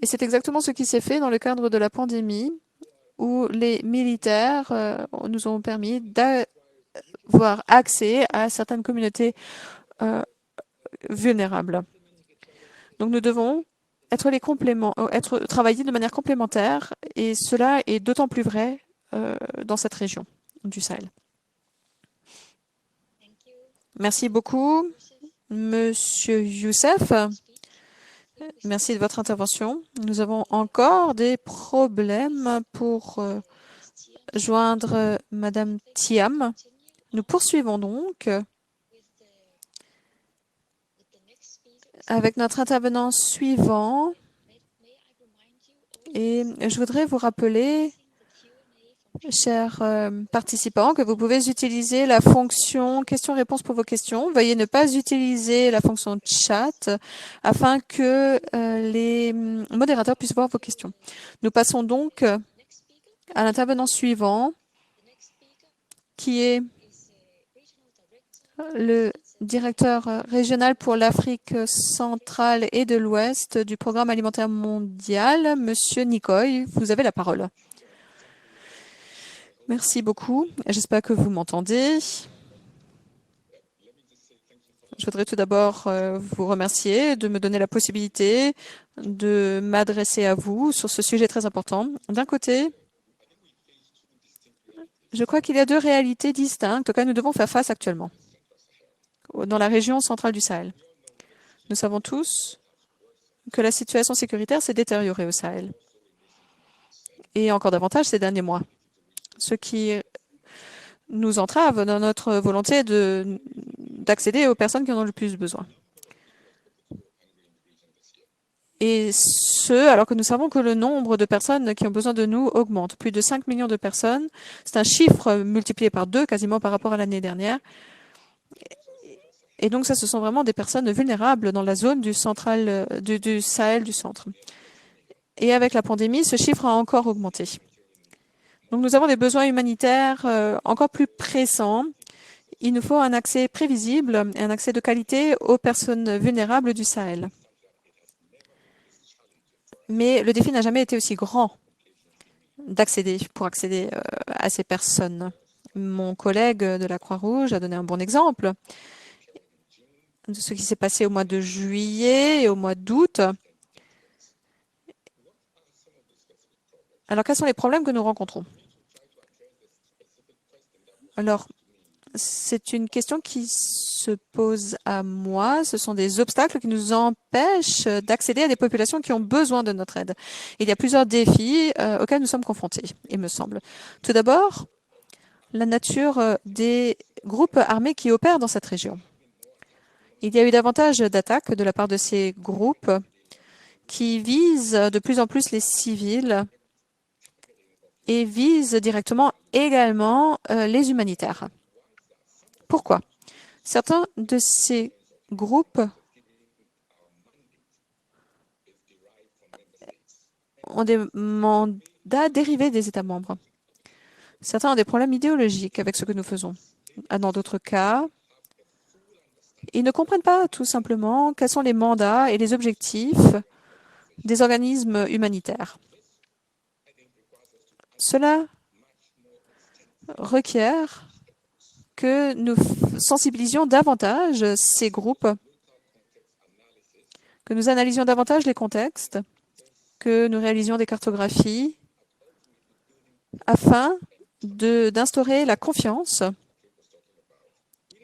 Et c'est exactement ce qui s'est fait dans le cadre de la pandémie, où les militaires nous ont permis d'avoir accès à certaines communautés vulnérables. Donc nous devons travailler de manière complémentaire et cela est d'autant plus vrai dans cette région du Sahel. Merci beaucoup, Monsieur Youssef. Merci de votre intervention. Nous avons encore des problèmes pour joindre Madame Thiam. Nous poursuivons donc avec notre intervenant suivant. Et je voudrais vous rappeler, chers participants, que vous pouvez utiliser la fonction questions-réponses pour vos questions. Veuillez ne pas utiliser la fonction chat afin que les modérateurs puissent voir vos questions. Nous passons donc à l'intervenant suivant, qui est le directeur régional pour l'Afrique centrale et de l'Ouest du Programme alimentaire mondial, Monsieur Nikoy. Vous avez la parole. Merci beaucoup. J'espère que vous m'entendez. Je voudrais tout d'abord vous remercier de me donner la possibilité de m'adresser à vous sur ce sujet très important. D'un côté, je crois qu'il y a deux réalités distinctes auxquelles nous devons faire face actuellement dans la région centrale du Sahel. Nous savons tous que la situation sécuritaire s'est détériorée au Sahel, et encore davantage ces derniers mois, ce qui nous entrave dans notre volonté d'accéder aux personnes qui en ont le plus besoin. Et ce, alors que nous savons que le nombre de personnes qui ont besoin de nous augmente. Plus de 5 millions de personnes, c'est un chiffre multiplié par 2 quasiment par rapport à l'année dernière. Et donc ça, ce sont vraiment des personnes vulnérables dans la zone du Sahel du centre. Et avec la pandémie, ce chiffre a encore augmenté. Donc nous avons des besoins humanitaires encore plus pressants. Il nous faut un accès prévisible et un accès de qualité aux personnes vulnérables du Sahel. Mais le défi n'a jamais été aussi grand pour accéder à ces personnes. Mon collègue de la Croix-Rouge a donné un bon exemple de ce qui s'est passé au mois de juillet et au mois d'août. Alors, quels sont les problèmes que nous rencontrons? Alors, c'est une question qui se pose à moi. Ce sont des obstacles qui nous empêchent d'accéder à des populations qui ont besoin de notre aide. Il y a plusieurs défis auxquels nous sommes confrontés, il me semble. Tout d'abord, la nature des groupes armés qui opèrent dans cette région. Il y a eu davantage d'attaques de la part de ces groupes qui visent de plus en plus les civils et visent directement également les humanitaires. Pourquoi? Certains de ces groupes ont des mandats dérivés des États membres. Certains ont des problèmes idéologiques avec ce que nous faisons. Dans d'autres cas, ils ne comprennent pas tout simplement quels sont les mandats et les objectifs des organismes humanitaires. Cela requiert que nous sensibilisions davantage ces groupes, que nous analysions davantage les contextes, que nous réalisions des cartographies afin d'instaurer la confiance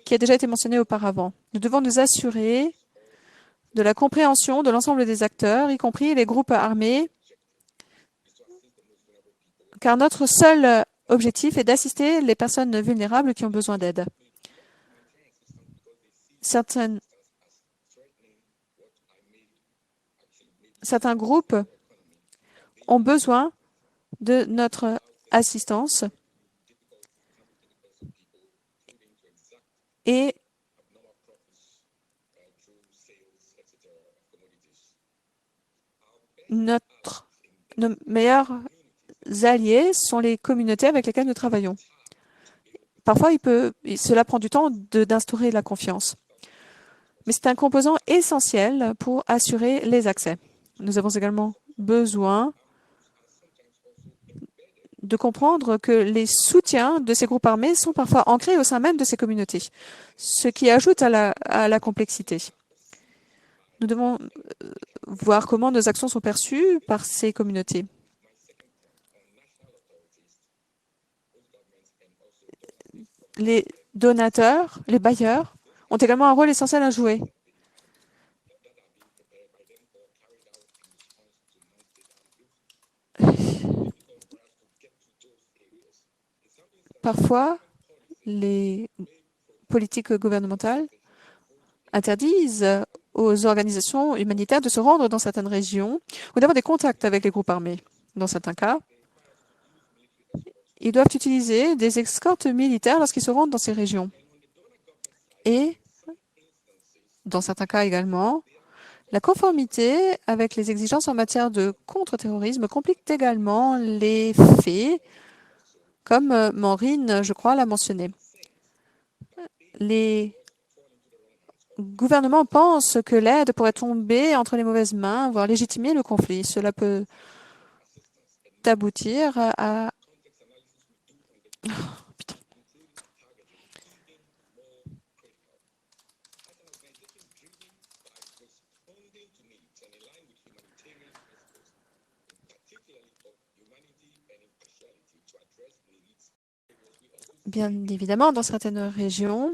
qui a déjà été mentionnée auparavant. Nous devons nous assurer de la compréhension de l'ensemble des acteurs, y compris les groupes armés, car notre seul objectif est d'assister les personnes vulnérables qui ont besoin d'aide. Certains groupes ont besoin de notre assistance et nos meilleurs alliés sont les communautés avec lesquelles nous travaillons. Parfois, cela prend du temps d'instaurer la confiance. Mais c'est un composant essentiel pour assurer les accès. Nous avons également besoin de comprendre que les soutiens de ces groupes armés sont parfois ancrés au sein même de ces communautés, ce qui ajoute à la complexité. Nous devons voir comment nos actions sont perçues par ces communautés. Les donateurs, les bailleurs, ont également un rôle essentiel à jouer. Parfois, les politiques gouvernementales interdisent aux organisations humanitaires de se rendre dans certaines régions ou d'avoir des contacts avec les groupes armés. Dans certains cas, ils doivent utiliser des escortes militaires lorsqu'ils se rendent dans ces régions. Et, dans certains cas également, la conformité avec les exigences en matière de contre-terrorisme complique également les faits, comme Maureen, je crois, l'a mentionné. Les gouvernements pensent que l'aide pourrait tomber entre les mauvaises mains, voire légitimer le conflit. Cela peut aboutir à... Bien évidemment, dans certaines régions,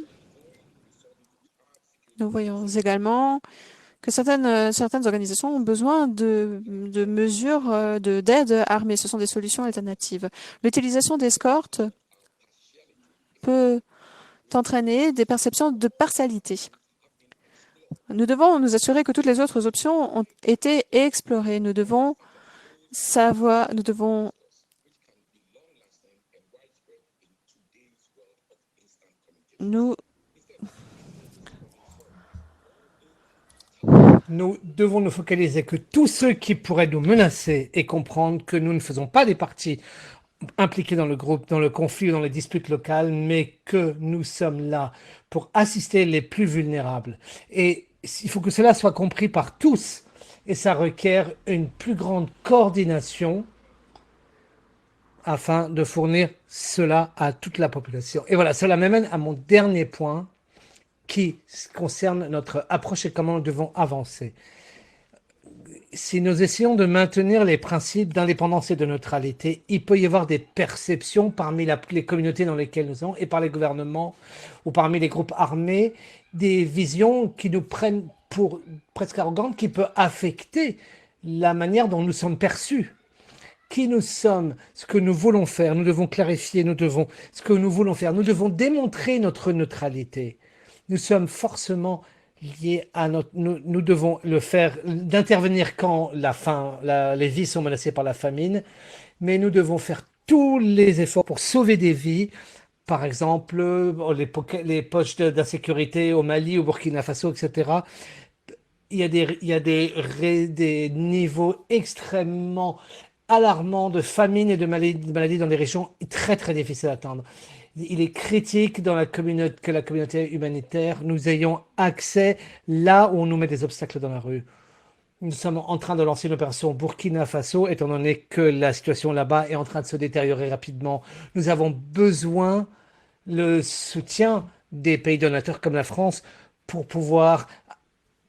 nous voyons également que certaines organisations ont besoin de mesures d'aide armée. Ce sont des solutions alternatives. L'utilisation d'escortes peut entraîner des perceptions de partialité. Nous devons nous assurer que toutes les autres options ont été explorées. Nous devons savoir, nous devons nous focaliser que tous ceux qui pourraient nous menacer et comprendre que nous ne faisons pas des parties impliqués dans le groupe, dans le conflit ou dans les disputes locales, mais que nous sommes là pour assister les plus vulnérables. Et il faut que cela soit compris par tous, et ça requiert une plus grande coordination afin de fournir cela à toute la population. Et voilà, cela m'amène à mon dernier point qui concerne notre approche et comment nous devons avancer. Si nous essayons de maintenir les principes d'indépendance et de neutralité, il peut y avoir des perceptions parmi les communautés dans lesquelles nous sommes et par les gouvernements ou parmi les groupes armés, des visions qui nous prennent pour presque arrogantes, qui peuvent affecter la manière dont nous sommes perçus. Qui nous sommes, ce que nous voulons faire, nous devons clarifier, ce que nous voulons faire, nous devons démontrer notre neutralité. Nous sommes forcément liés à nous devons le faire, d'intervenir quand les vies sont menacées par la famine, mais nous devons faire tous les efforts pour sauver des vies. Par exemple, les poches d'insécurité au Mali, au Burkina Faso, etc. Il y a des niveaux extrêmement alarmants de famine et de maladies dans des régions très très difficiles à atteindre. Il est critique que la communauté humanitaire, nous ayons accès là où on nous met des obstacles dans la rue. Nous sommes en train de lancer une opération au Burkina Faso, étant donné que la situation là-bas est en train de se détériorer rapidement. Nous avons besoin le soutien des pays donateurs comme la France pour pouvoir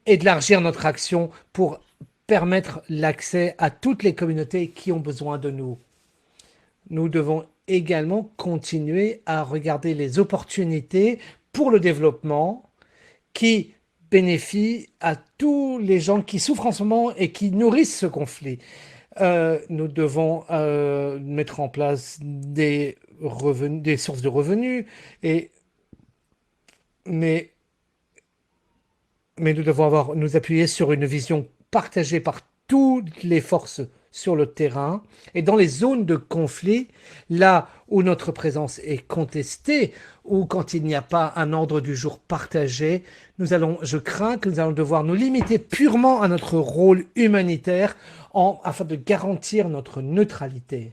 élargir notre action, pour permettre l'accès à toutes les communautés qui ont besoin de nous. Nous devons également continuer à regarder les opportunités pour le développement qui bénéficient à tous les gens qui souffrent en ce moment et qui nourrissent ce conflit. Nous devons mettre en place des sources de revenus, mais nous devons nous appuyer sur une vision partagée par toutes les forces sur le terrain et dans les zones de conflit, là où notre présence est contestée ou quand il n'y a pas un ordre du jour partagé, je crains que nous allons devoir nous limiter purement à notre rôle humanitaire afin de garantir notre neutralité.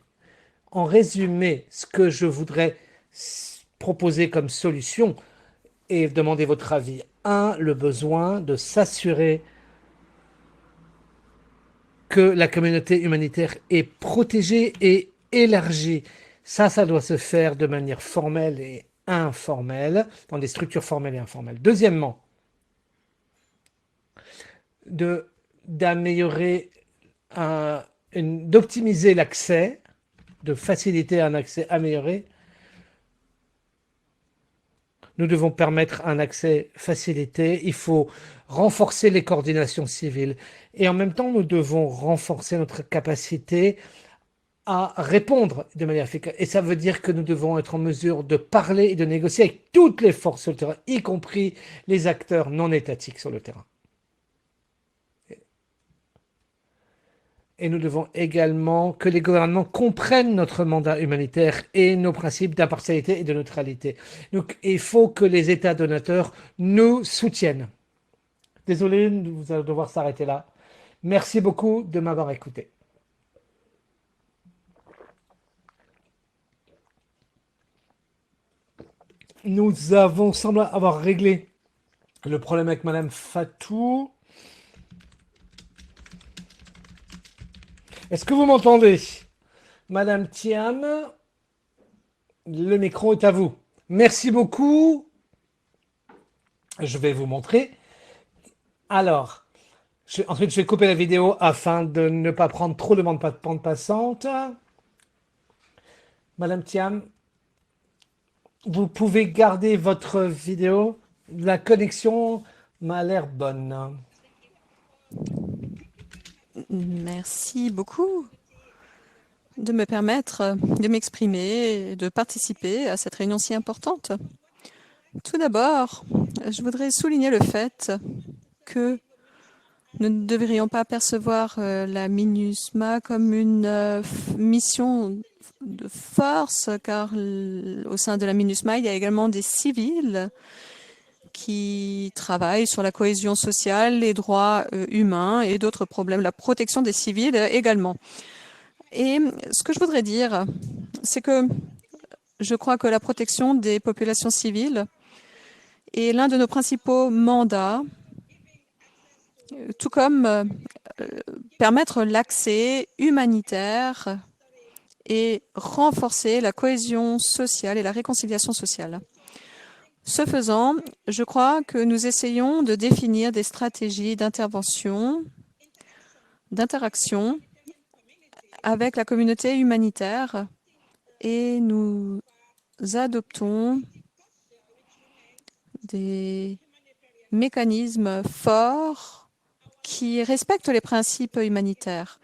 En résumé, ce que je voudrais proposer comme solution et demander votre avis. 1. Le besoin de s'assurer que la communauté humanitaire est protégée et élargie. Ça doit se faire de manière formelle et informelle, dans des structures formelles et informelles. Deuxièmement, d'optimiser l'accès, de faciliter un accès amélioré. Nous devons permettre un accès facilité. Il faut renforcer les coordinations civiles. Et en même temps, nous devons renforcer notre capacité à répondre de manière efficace. Et ça veut dire que nous devons être en mesure de parler et de négocier avec toutes les forces sur le terrain, y compris les acteurs non étatiques sur le terrain. Et nous devons également que les gouvernements comprennent notre mandat humanitaire et nos principes d'impartialité et de neutralité. Donc, il faut que les États donateurs nous soutiennent. Désolé, vous allez devoir s'arrêter là. Merci beaucoup de m'avoir écouté. Nous semble avoir réglé le problème avec Madame Fatou. Est-ce que vous m'entendez? Madame Thiam, le micro est à vous. Merci beaucoup. Je vais vous montrer. Alors, ensuite, je vais couper la vidéo afin de ne pas prendre trop de bande passante. Madame Thiam, vous pouvez garder votre vidéo. La connexion m'a l'air bonne. Merci beaucoup de me permettre de m'exprimer et de participer à cette réunion si importante. Tout d'abord, je voudrais souligner le fait que nous ne devrions pas percevoir la MINUSMA comme une mission de force, car au sein de la MINUSMA, il y a également des civils qui travaillent sur la cohésion sociale, les droits humains et d'autres problèmes, la protection des civils également. Et ce que je voudrais dire, c'est que je crois que la protection des populations civiles est l'un de nos principaux mandats, tout comme permettre l'accès humanitaire et renforcer la cohésion sociale et la réconciliation sociale. Ce faisant, je crois que nous essayons de définir des stratégies d'intervention, d'interaction avec la communauté humanitaire et nous adoptons des mécanismes forts qui respectent les principes humanitaires,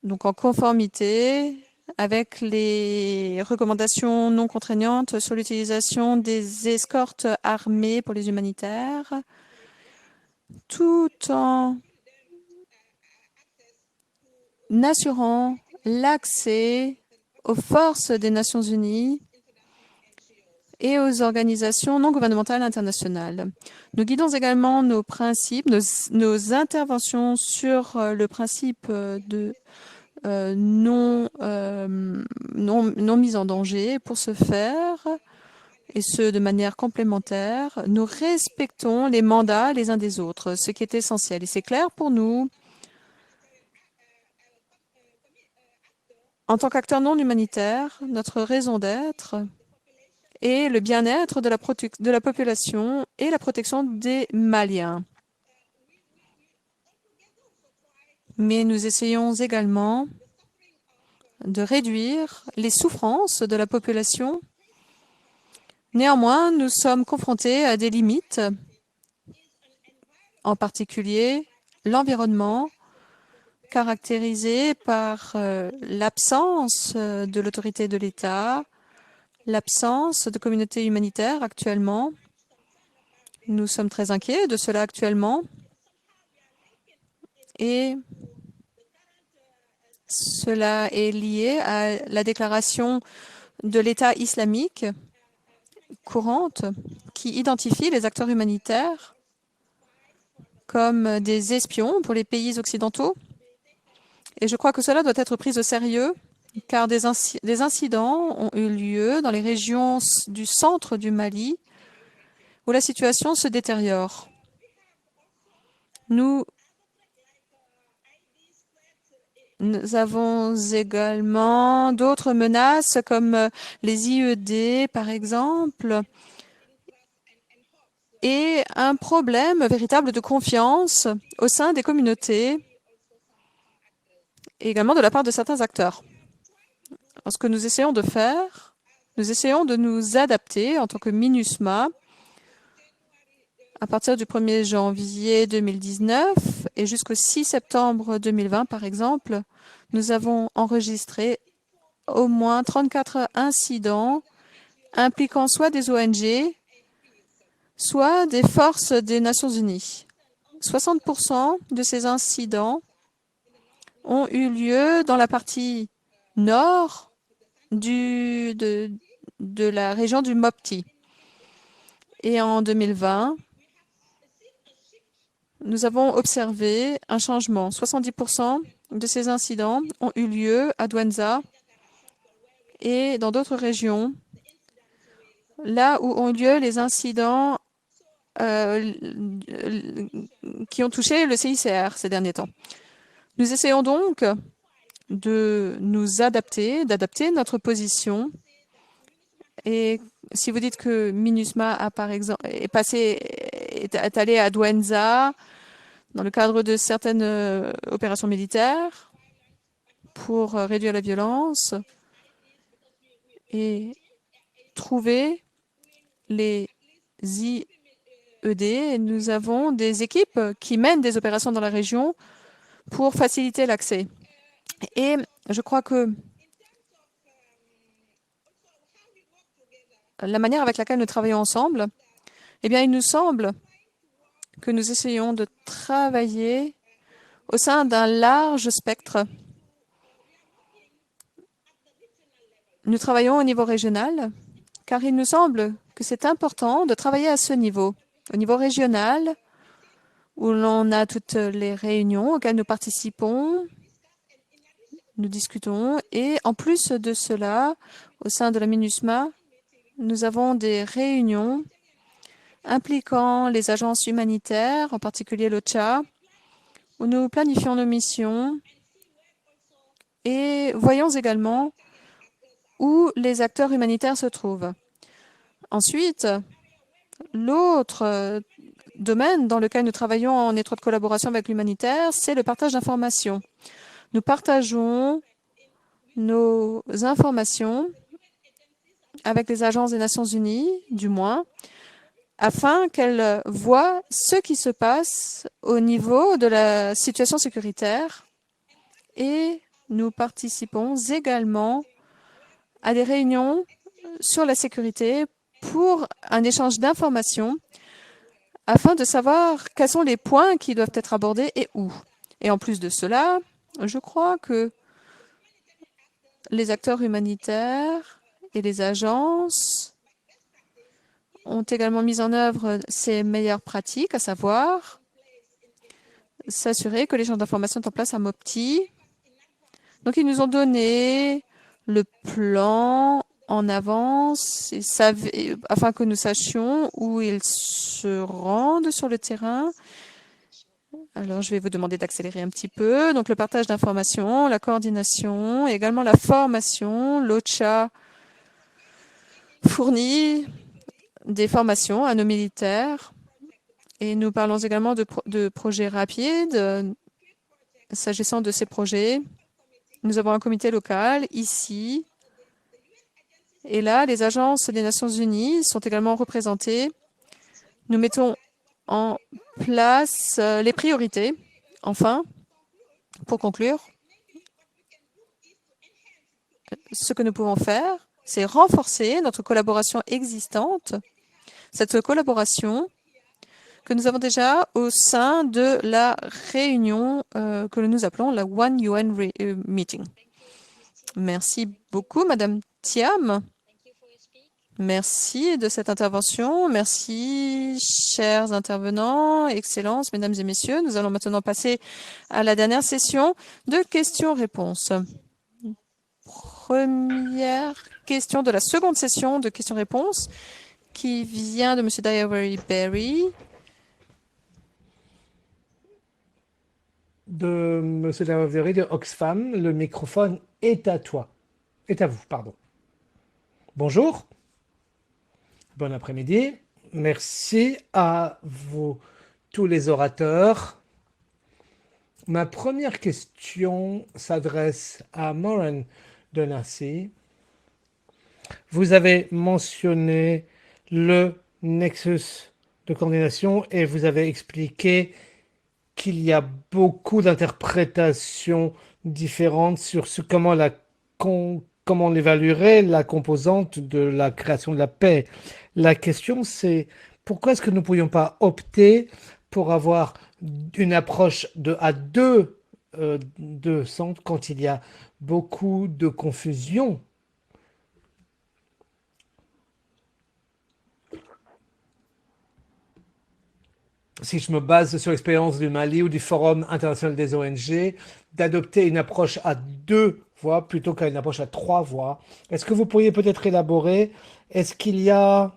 donc en conformité avec les recommandations non contraignantes sur l'utilisation des escortes armées pour les humanitaires, tout en assurant l'accès aux forces des Nations Unies et aux organisations non gouvernementales internationales. Nous guidons également nos principes, nos interventions sur le principe de non mise en danger. Pour ce faire, et ce de manière complémentaire, nous respectons les mandats les uns des autres, ce qui est essentiel. Et c'est clair pour nous, en tant qu'acteurs non humanitaires, notre raison d'être est le bien-être de la population et la protection des Maliens. Mais nous essayons également de réduire les souffrances de la population. Néanmoins, nous sommes confrontés à des limites, en particulier l'environnement, caractérisé par l'absence de l'autorité de l'État, l'absence de communauté humanitaire actuellement. Nous sommes très inquiets de cela actuellement. Et cela est lié à la déclaration de l'État islamique courante qui identifie les acteurs humanitaires comme des espions pour les pays occidentaux. Et je crois que cela doit être pris au sérieux, car des incidents ont eu lieu dans les régions du centre du Mali où la situation se détériore. Nous avons également d'autres menaces comme les IED, par exemple, et un problème véritable de confiance au sein des communautés et également de la part de certains acteurs. Alors, ce que nous essayons de faire, nous essayons de nous adapter en tant que MINUSMA à partir du 1er janvier 2019 et jusqu'au 6 septembre 2020, par exemple. Nous avons enregistré au moins 34 incidents impliquant soit des ONG, soit des forces des Nations Unies. 60% de ces incidents ont eu lieu dans la partie nord de la région du Mopti. Et en 2020, nous avons observé un changement. 70% de ces incidents ont eu lieu à Douentza et dans d'autres régions, là où ont eu lieu les incidents qui ont touché le CICR ces derniers temps. Nous essayons donc de nous adapter, d'adapter notre position. Et si vous dites que MINUSMA a, par exemple, est allé à Douentza dans le cadre de certaines opérations militaires pour réduire la violence et trouver les IED, nous avons des équipes qui mènent des opérations dans la région pour faciliter l'accès. Et je crois que la manière avec laquelle nous travaillons ensemble, eh bien, il nous semble que nous essayons de travailler au sein d'un large spectre. Nous travaillons au niveau régional, car il nous semble que c'est important de travailler à ce niveau, au niveau régional, où l'on a toutes les réunions auxquelles nous participons, nous discutons, et en plus de cela, au sein de la MINUSMA, nous avons des réunions impliquant les agences humanitaires, en particulier l'OCHA, où nous planifions nos missions et voyons également où les acteurs humanitaires se trouvent. Ensuite, l'autre domaine dans lequel nous travaillons en étroite collaboration avec l'humanitaire, c'est le partage d'informations. Nous partageons nos informations avec les agences des Nations Unies, du moins, afin qu'elles voient ce qui se passe au niveau de la situation sécuritaire. Et nous participons également à des réunions sur la sécurité pour un échange d'informations afin de savoir quels sont les points qui doivent être abordés et où. Et en plus de cela, je crois que les acteurs humanitaires et les agences ont également mis en œuvre ces meilleures pratiques, à savoir s'assurer que l'échange d'informations est en place à Mopti. Donc, ils nous ont donné le plan en avance afin que nous sachions où ils se rendent sur le terrain. Alors, je vais vous demander d'accélérer un petit peu. Donc, le partage d'informations, la coordination, et également la formation. L'OCHA fournit des formations à nos militaires. Et nous parlons également de projets rapides. S'agissant de ces projets, nous avons un comité local ici. Et là, les agences des Nations Unies sont également représentées. Nous mettons en place les priorités. Enfin, pour conclure, ce que nous pouvons faire, c'est renforcer notre collaboration existante, cette collaboration que nous avons déjà au sein de la réunion que nous appelons la One UN Meeting. Merci beaucoup, Madame Thiam. Merci de cette intervention. Merci, chers intervenants, Excellences, Mesdames et Messieurs. Nous allons maintenant passer à la dernière session de questions-réponses. Première question de la seconde session de questions-réponses qui vient de M. Diary Berry. De M. Diary de Oxfam, le microphone est à toi. Est à vous, pardon. Bonjour. Bon après-midi. Merci à vous, tous les orateurs. Ma première question s'adresse à Maureen Donassi. Vous avez mentionné le nexus de coordination et vous avez expliqué qu'il y a beaucoup d'interprétations différentes sur comment on évaluerait la composante de la création de la paix. La question, c'est pourquoi est-ce que nous ne pourrions pas opter pour avoir une approche à deux centres quand il y a beaucoup de confusion? Si je me base sur l'expérience du Mali ou du Forum international des ONG, d'adopter une approche à deux voies plutôt qu'à une approche à trois voies. Est-ce que vous pourriez peut-être élaborer? Est-ce qu'il y a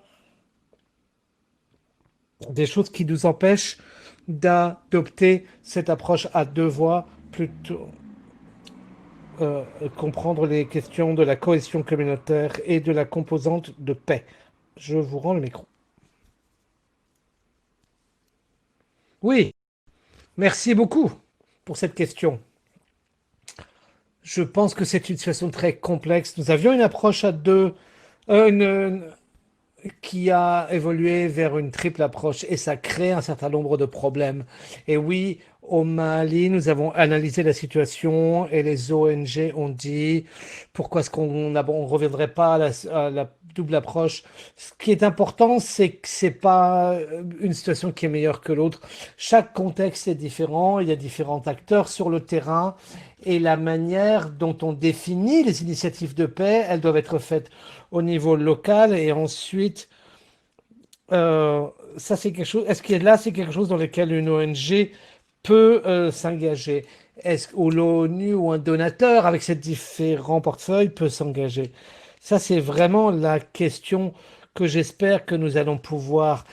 des choses qui nous empêchent d'adopter cette approche à deux voies, plutôt comprendre les questions de la cohésion communautaire et de la composante de paix? Je vous rends le micro. Oui, merci beaucoup pour cette question. Je pense que c'est une situation très complexe. Nous avions une approche à deux, une qui a évolué vers une triple approche et ça crée un certain nombre de problèmes. Et oui, au Mali, nous avons analysé la situation et les ONG ont dit pourquoi est-ce qu'on ne reviendrait pas à la double approche. Ce qui est important, c'est que ce n'est pas une situation qui est meilleure que l'autre. Chaque contexte est différent, il y a différents acteurs sur le terrain et la manière dont on définit les initiatives de paix, elles doivent être faites au niveau local et ensuite, ça c'est quelque chose, est-ce que là c'est quelque chose dans lequel une ONG peut s'engager? Ou l'ONU ou un donateur avec ces différents portefeuilles peut s'engager? Ça c'est vraiment la question que j'espère que nous allons pouvoir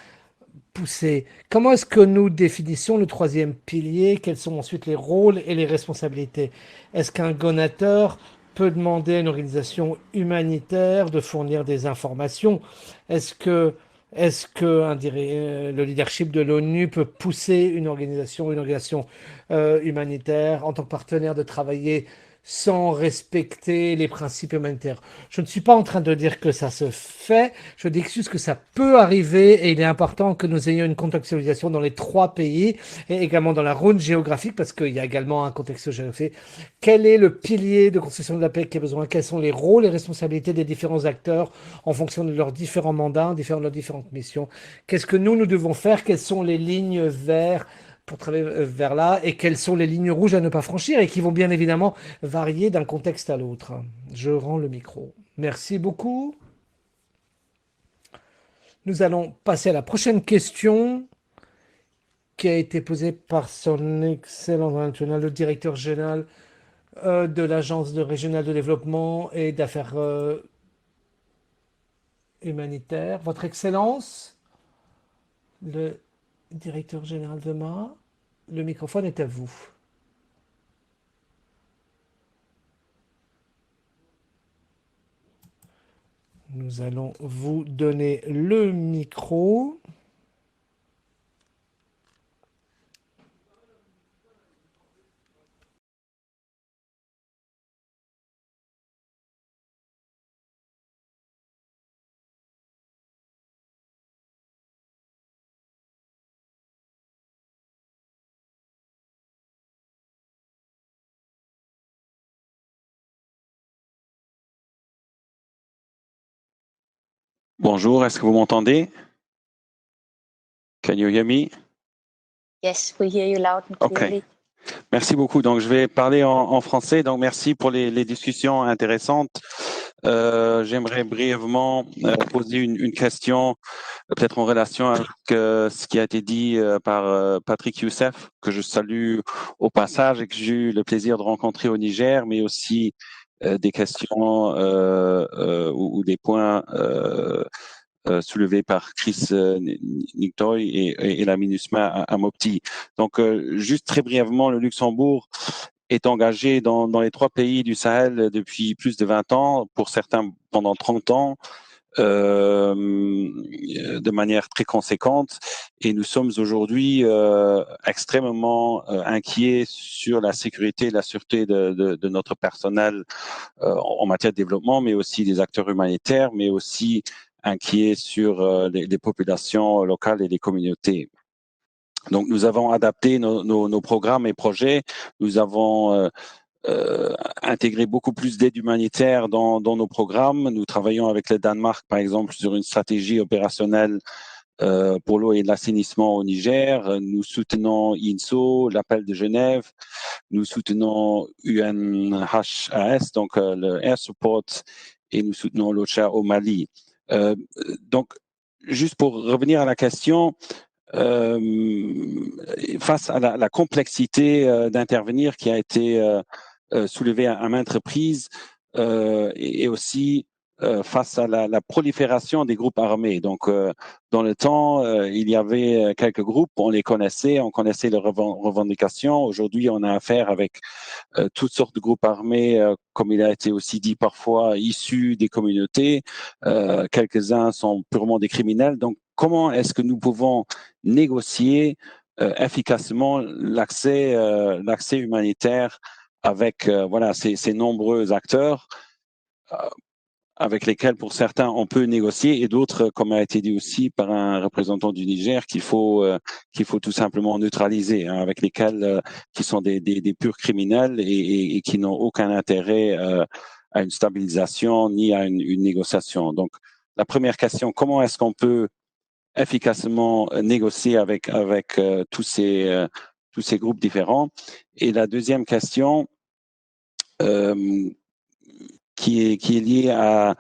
pousser. Comment est-ce que nous définissons le troisième pilier? Quels sont ensuite les rôles et les responsabilités? Est-ce qu'un donateur peut demander à une organisation humanitaire de fournir des informations? Est-ce que le leadership de l'ONU peut pousser une organisation humanitaire en tant que partenaire de travailler sans respecter les principes humanitaires? Je ne suis pas en train de dire que ça se fait, je dis juste que ça peut arriver et il est important que nous ayons une contextualisation dans les trois pays et également dans la zone géographique parce qu'il y a également un contexte géographique. Quel est le pilier de construction de la paix qui a besoin? Quels sont les rôles et responsabilités des différents acteurs en fonction de leurs différents mandats, de leurs différentes missions? Qu'est-ce que nous devons faire? Quelles sont les lignes vertes pour travailler vers là et quelles sont les lignes rouges à ne pas franchir et qui vont bien évidemment varier d'un contexte à l'autre. Je rends le micro. Merci beaucoup. Nous allons passer à la prochaine question qui a été posée par son Excellence international, le directeur général de l'Agence régionale de développement et d'affaires humanitaires. Votre Excellence, le directeur général Vema, le microphone est à vous. Nous allons vous donner le micro. Bonjour, est-ce que vous m'entendez? Can you hear me? Yes, we hear you loud and clearly. Okay. Merci beaucoup. Donc, je vais parler en français. Donc, merci pour les discussions intéressantes. J'aimerais brièvement poser une question, peut-être en relation avec ce qui a été dit par Patrick Youssef, que je salue au passage et que j'ai eu le plaisir de rencontrer au Niger, mais aussi des questions ou des points soulevés par Chris Nictoy et la MINUSMA à Mopti. Donc, juste très brièvement, le Luxembourg est engagé dans les trois pays du Sahel depuis plus de 20 ans, pour certains pendant 30 ans, de manière très conséquente. Et nous sommes aujourd'hui extrêmement inquiets sur la sécurité et la sûreté de notre personnel en matière de développement, mais aussi des acteurs humanitaires, mais aussi inquiets sur les populations locales et les communautés. Donc, nous avons adapté nos programmes et projets. Nous avons intégrer beaucoup plus d'aide humanitaire dans nos programmes. Nous travaillons avec le Danemark, par exemple, sur une stratégie opérationnelle pour l'eau et l'assainissement au Niger. Nous soutenons INSO, l'appel de Genève. Nous soutenons UNHAS, donc le Air Support, et nous soutenons l'OCHA au Mali. Donc, juste pour revenir à la question, face à la complexité d'intervenir qui a été soulevée à maintes reprises, et aussi face à la prolifération des groupes armés. Donc, dans le temps, il y avait quelques groupes, on les connaissait, on connaissait leurs revendications. Aujourd'hui, on a affaire avec toutes sortes de groupes armés, comme il a été aussi dit parfois, issus des communautés. Quelques-uns sont purement des criminels. Donc, comment est-ce que nous pouvons négocier efficacement l'accès humanitaire avec voilà ces nombreux acteurs avec lesquels, pour certains, on peut négocier, et d'autres, comme a été dit aussi par un représentant du Niger, qu'il faut tout simplement neutraliser, hein, avec lesquels qui sont des purs criminels et qui n'ont aucun intérêt à une stabilisation ni à une négociation. Donc, la première question, comment est-ce qu'on peut efficacement négocier avec tous ces groupes différents? Et la deuxième question, qui est liée à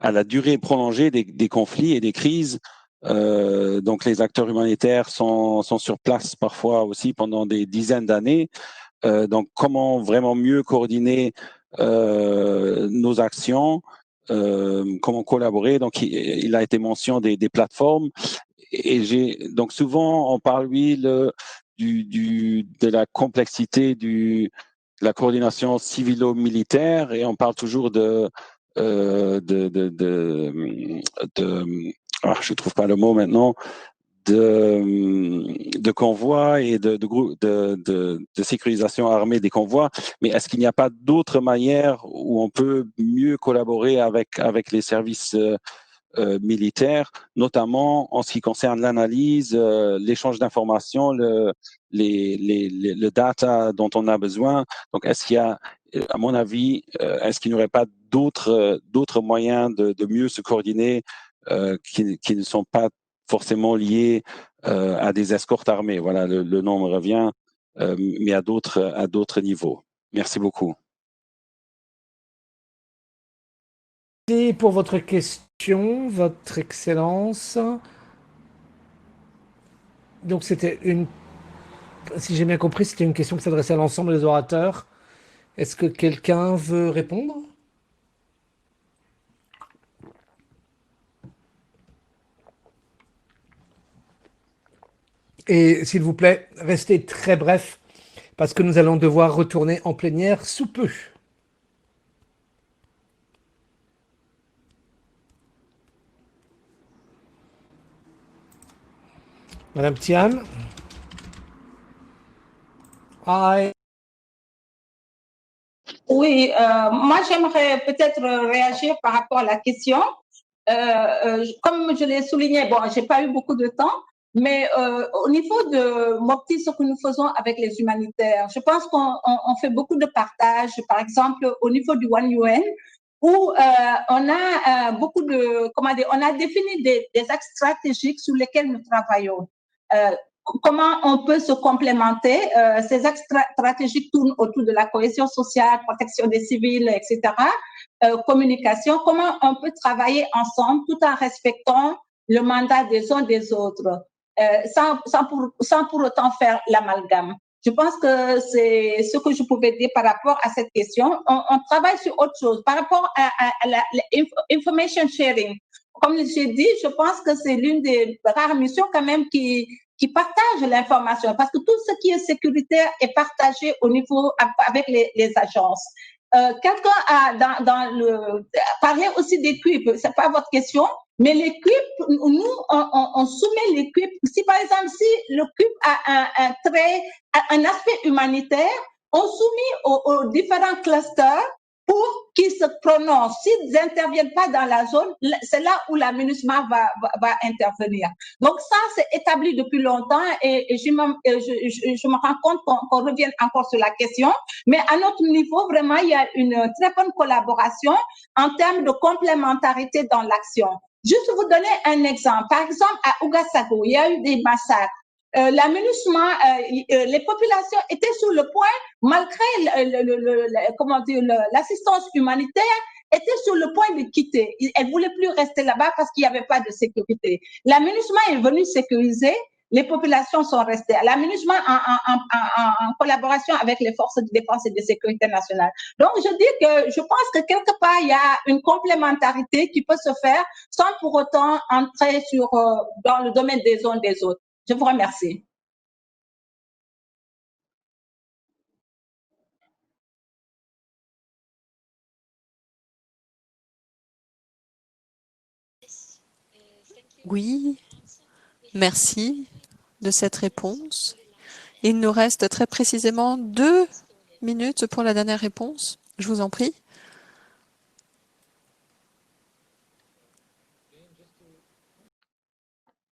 la durée prolongée des conflits et des crises. Donc, les acteurs humanitaires sont sur place parfois aussi pendant des dizaines d'années. Donc, comment vraiment mieux coordonner nos actions, comment collaborer. Donc, il a été mention des plateformes. Et donc souvent on parle de la complexité de la coordination civilo-militaire, et on parle toujours je trouve pas le mot maintenant, de convois et de sécurisation armée des convois. Mais est-ce qu'il n'y a pas d'autres manières où on peut mieux collaborer avec les services militaires, notamment en ce qui concerne l'analyse, l'échange d'informations, le data dont on a besoin? Donc, est-ce qu'il y a, à mon avis, est-ce qu'il n'y aurait pas d'autres moyens de mieux se coordonner qui ne sont pas forcément liés à des escortes armées? Voilà, le nom me revient, mais à d'autres niveaux. Merci beaucoup. Merci pour votre question, Votre Excellence. Donc, si j'ai bien compris, c'était une question qui s'adressait à l'ensemble des orateurs. Est-ce que quelqu'un veut répondre? Et s'il vous plaît, restez très bref, parce que nous allons devoir retourner en plénière sous peu. Madame Tian. Oui, moi j'aimerais peut-être réagir par rapport à la question. Comme je l'ai souligné, bon, j'ai pas eu beaucoup de temps, mais au niveau de Mopti, ce que nous faisons avec les humanitaires, je pense qu'on fait beaucoup de partage, par exemple au niveau du One UN, où on a beaucoup de, on a défini des axes stratégiques sur lesquels nous travaillons. Comment on peut se complémenter. Ces axes stratégiques tournent autour de la cohésion sociale, protection des civils, etc. Communication, comment on peut travailler ensemble tout en respectant le mandat des uns des autres, sans pour autant faire l'amalgame. Je pense que c'est ce que je pouvais dire par rapport à cette question. On travaille sur autre chose. Par rapport à information sharing, comme j'ai dit, je pense que c'est l'une des rares missions quand même qui partage l'information, parce que tout ce qui est sécuritaire est partagé au niveau avec les agences. Quelqu'un a parlé aussi des QIP, c'est pas votre question, mais les QIP, nous, on soumet les QIP. Si par exemple, si le QIP a un aspect humanitaire, on soumet aux différents clusters pour qu'ils se prononcent. S'ils n'interviennent pas dans la zone, c'est là où la MINUSMA va intervenir. Donc ça, c'est établi depuis longtemps et je me rends compte qu'on revienne encore sur la question. Mais à notre niveau, vraiment, il y a une très bonne collaboration en termes de complémentarité dans l'action. Juste vous donner un exemple. Par exemple, à Ouagassogou, il y a eu des massacres. La MINUSMA, les populations étaient sur le point, malgré l'assistance humanitaire, étaient sur le point de quitter. Elles ne voulaient plus rester là-bas parce qu'il n'y avait pas de sécurité. La MINUSMA est venue sécuriser, les populations sont restées. La MINUSMA en collaboration avec les forces de défense et de sécurité nationale. Donc, je dis que je pense que quelque part, il y a une complémentarité qui peut se faire sans pour autant entrer dans le domaine des uns des autres. Je vous remercie. Oui, merci de cette réponse. Il nous reste très précisément 2 minutes pour la dernière réponse. Je vous en prie.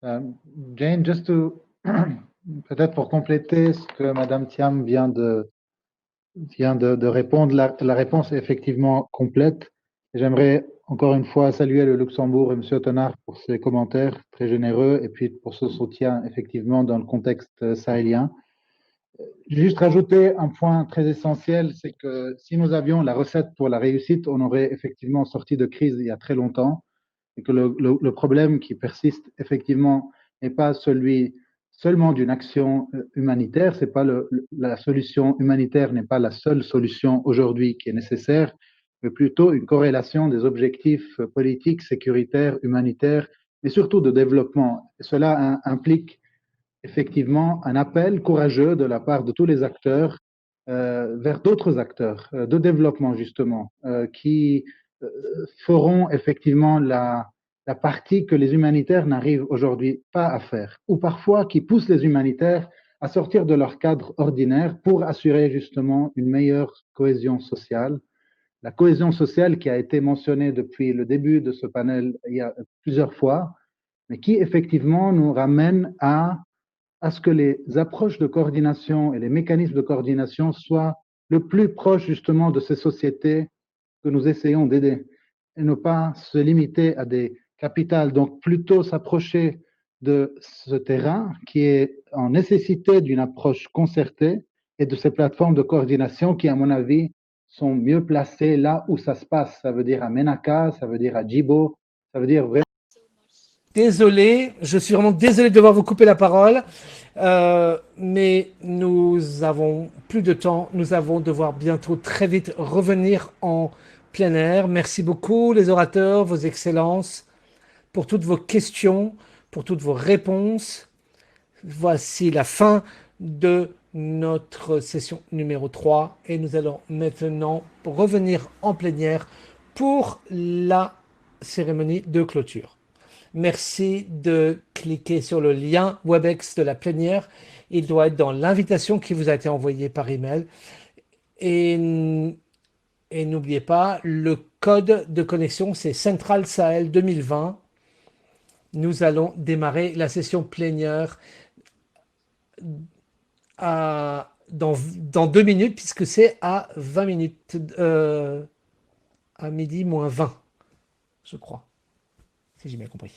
Jane, just to peut-être pour compléter ce que Madame Thiam vient de répondre, la réponse est effectivement complète. J'aimerais encore une fois saluer le Luxembourg et M. Tonard pour ses commentaires très généreux et puis pour ce soutien effectivement dans le contexte sahélien. Juste rajouter un point très essentiel, c'est que si nous avions la recette pour la réussite, on aurait effectivement sorti de crise il y a très longtemps et que le problème qui persiste effectivement n'est pas celui seulement d'une action humanitaire, c'est pas la solution humanitaire n'est pas la seule solution aujourd'hui qui est nécessaire, mais plutôt une corrélation des objectifs politiques, sécuritaires, humanitaires, mais surtout de développement. Et cela implique effectivement un appel courageux de la part de tous les acteurs vers d'autres acteurs de développement justement, qui feront effectivement la partie que les humanitaires n'arrivent aujourd'hui pas à faire, ou parfois qui poussent les humanitaires à sortir de leur cadre ordinaire pour assurer justement une meilleure cohésion sociale. La cohésion sociale qui a été mentionnée depuis le début de ce panel il y a plusieurs fois, mais qui effectivement nous ramène à ce que les approches de coordination et les mécanismes de coordination soient le plus proches justement de ces sociétés que nous essayons d'aider et ne pas se limiter à des capitales, donc plutôt s'approcher de ce terrain qui est en nécessité d'une approche concertée et de ces plateformes de coordination qui, à mon avis, sont mieux placées là où ça se passe. Ça veut dire à Menaka, ça veut dire à Djibo, ça veut dire vraiment... Désolé, je suis vraiment désolé de devoir vous couper la parole, mais nous avons plus de temps. Nous allons devoir bientôt très vite revenir en plein air. Merci beaucoup les orateurs, vos excellences, pour toutes vos questions, pour toutes vos réponses. Voici la fin de notre session numéro 3 et nous allons maintenant revenir en plénière pour la cérémonie de clôture. Merci de cliquer sur le lien Webex de la plénière. Il doit être dans l'invitation qui vous a été envoyée par email. Et n'oubliez pas, le code de connexion, c'est Central Sahel 2020. Nous allons démarrer la session plénière dans 2 minutes, puisque c'est à 20 minutes, à midi moins 20, je crois, si j'ai bien compris.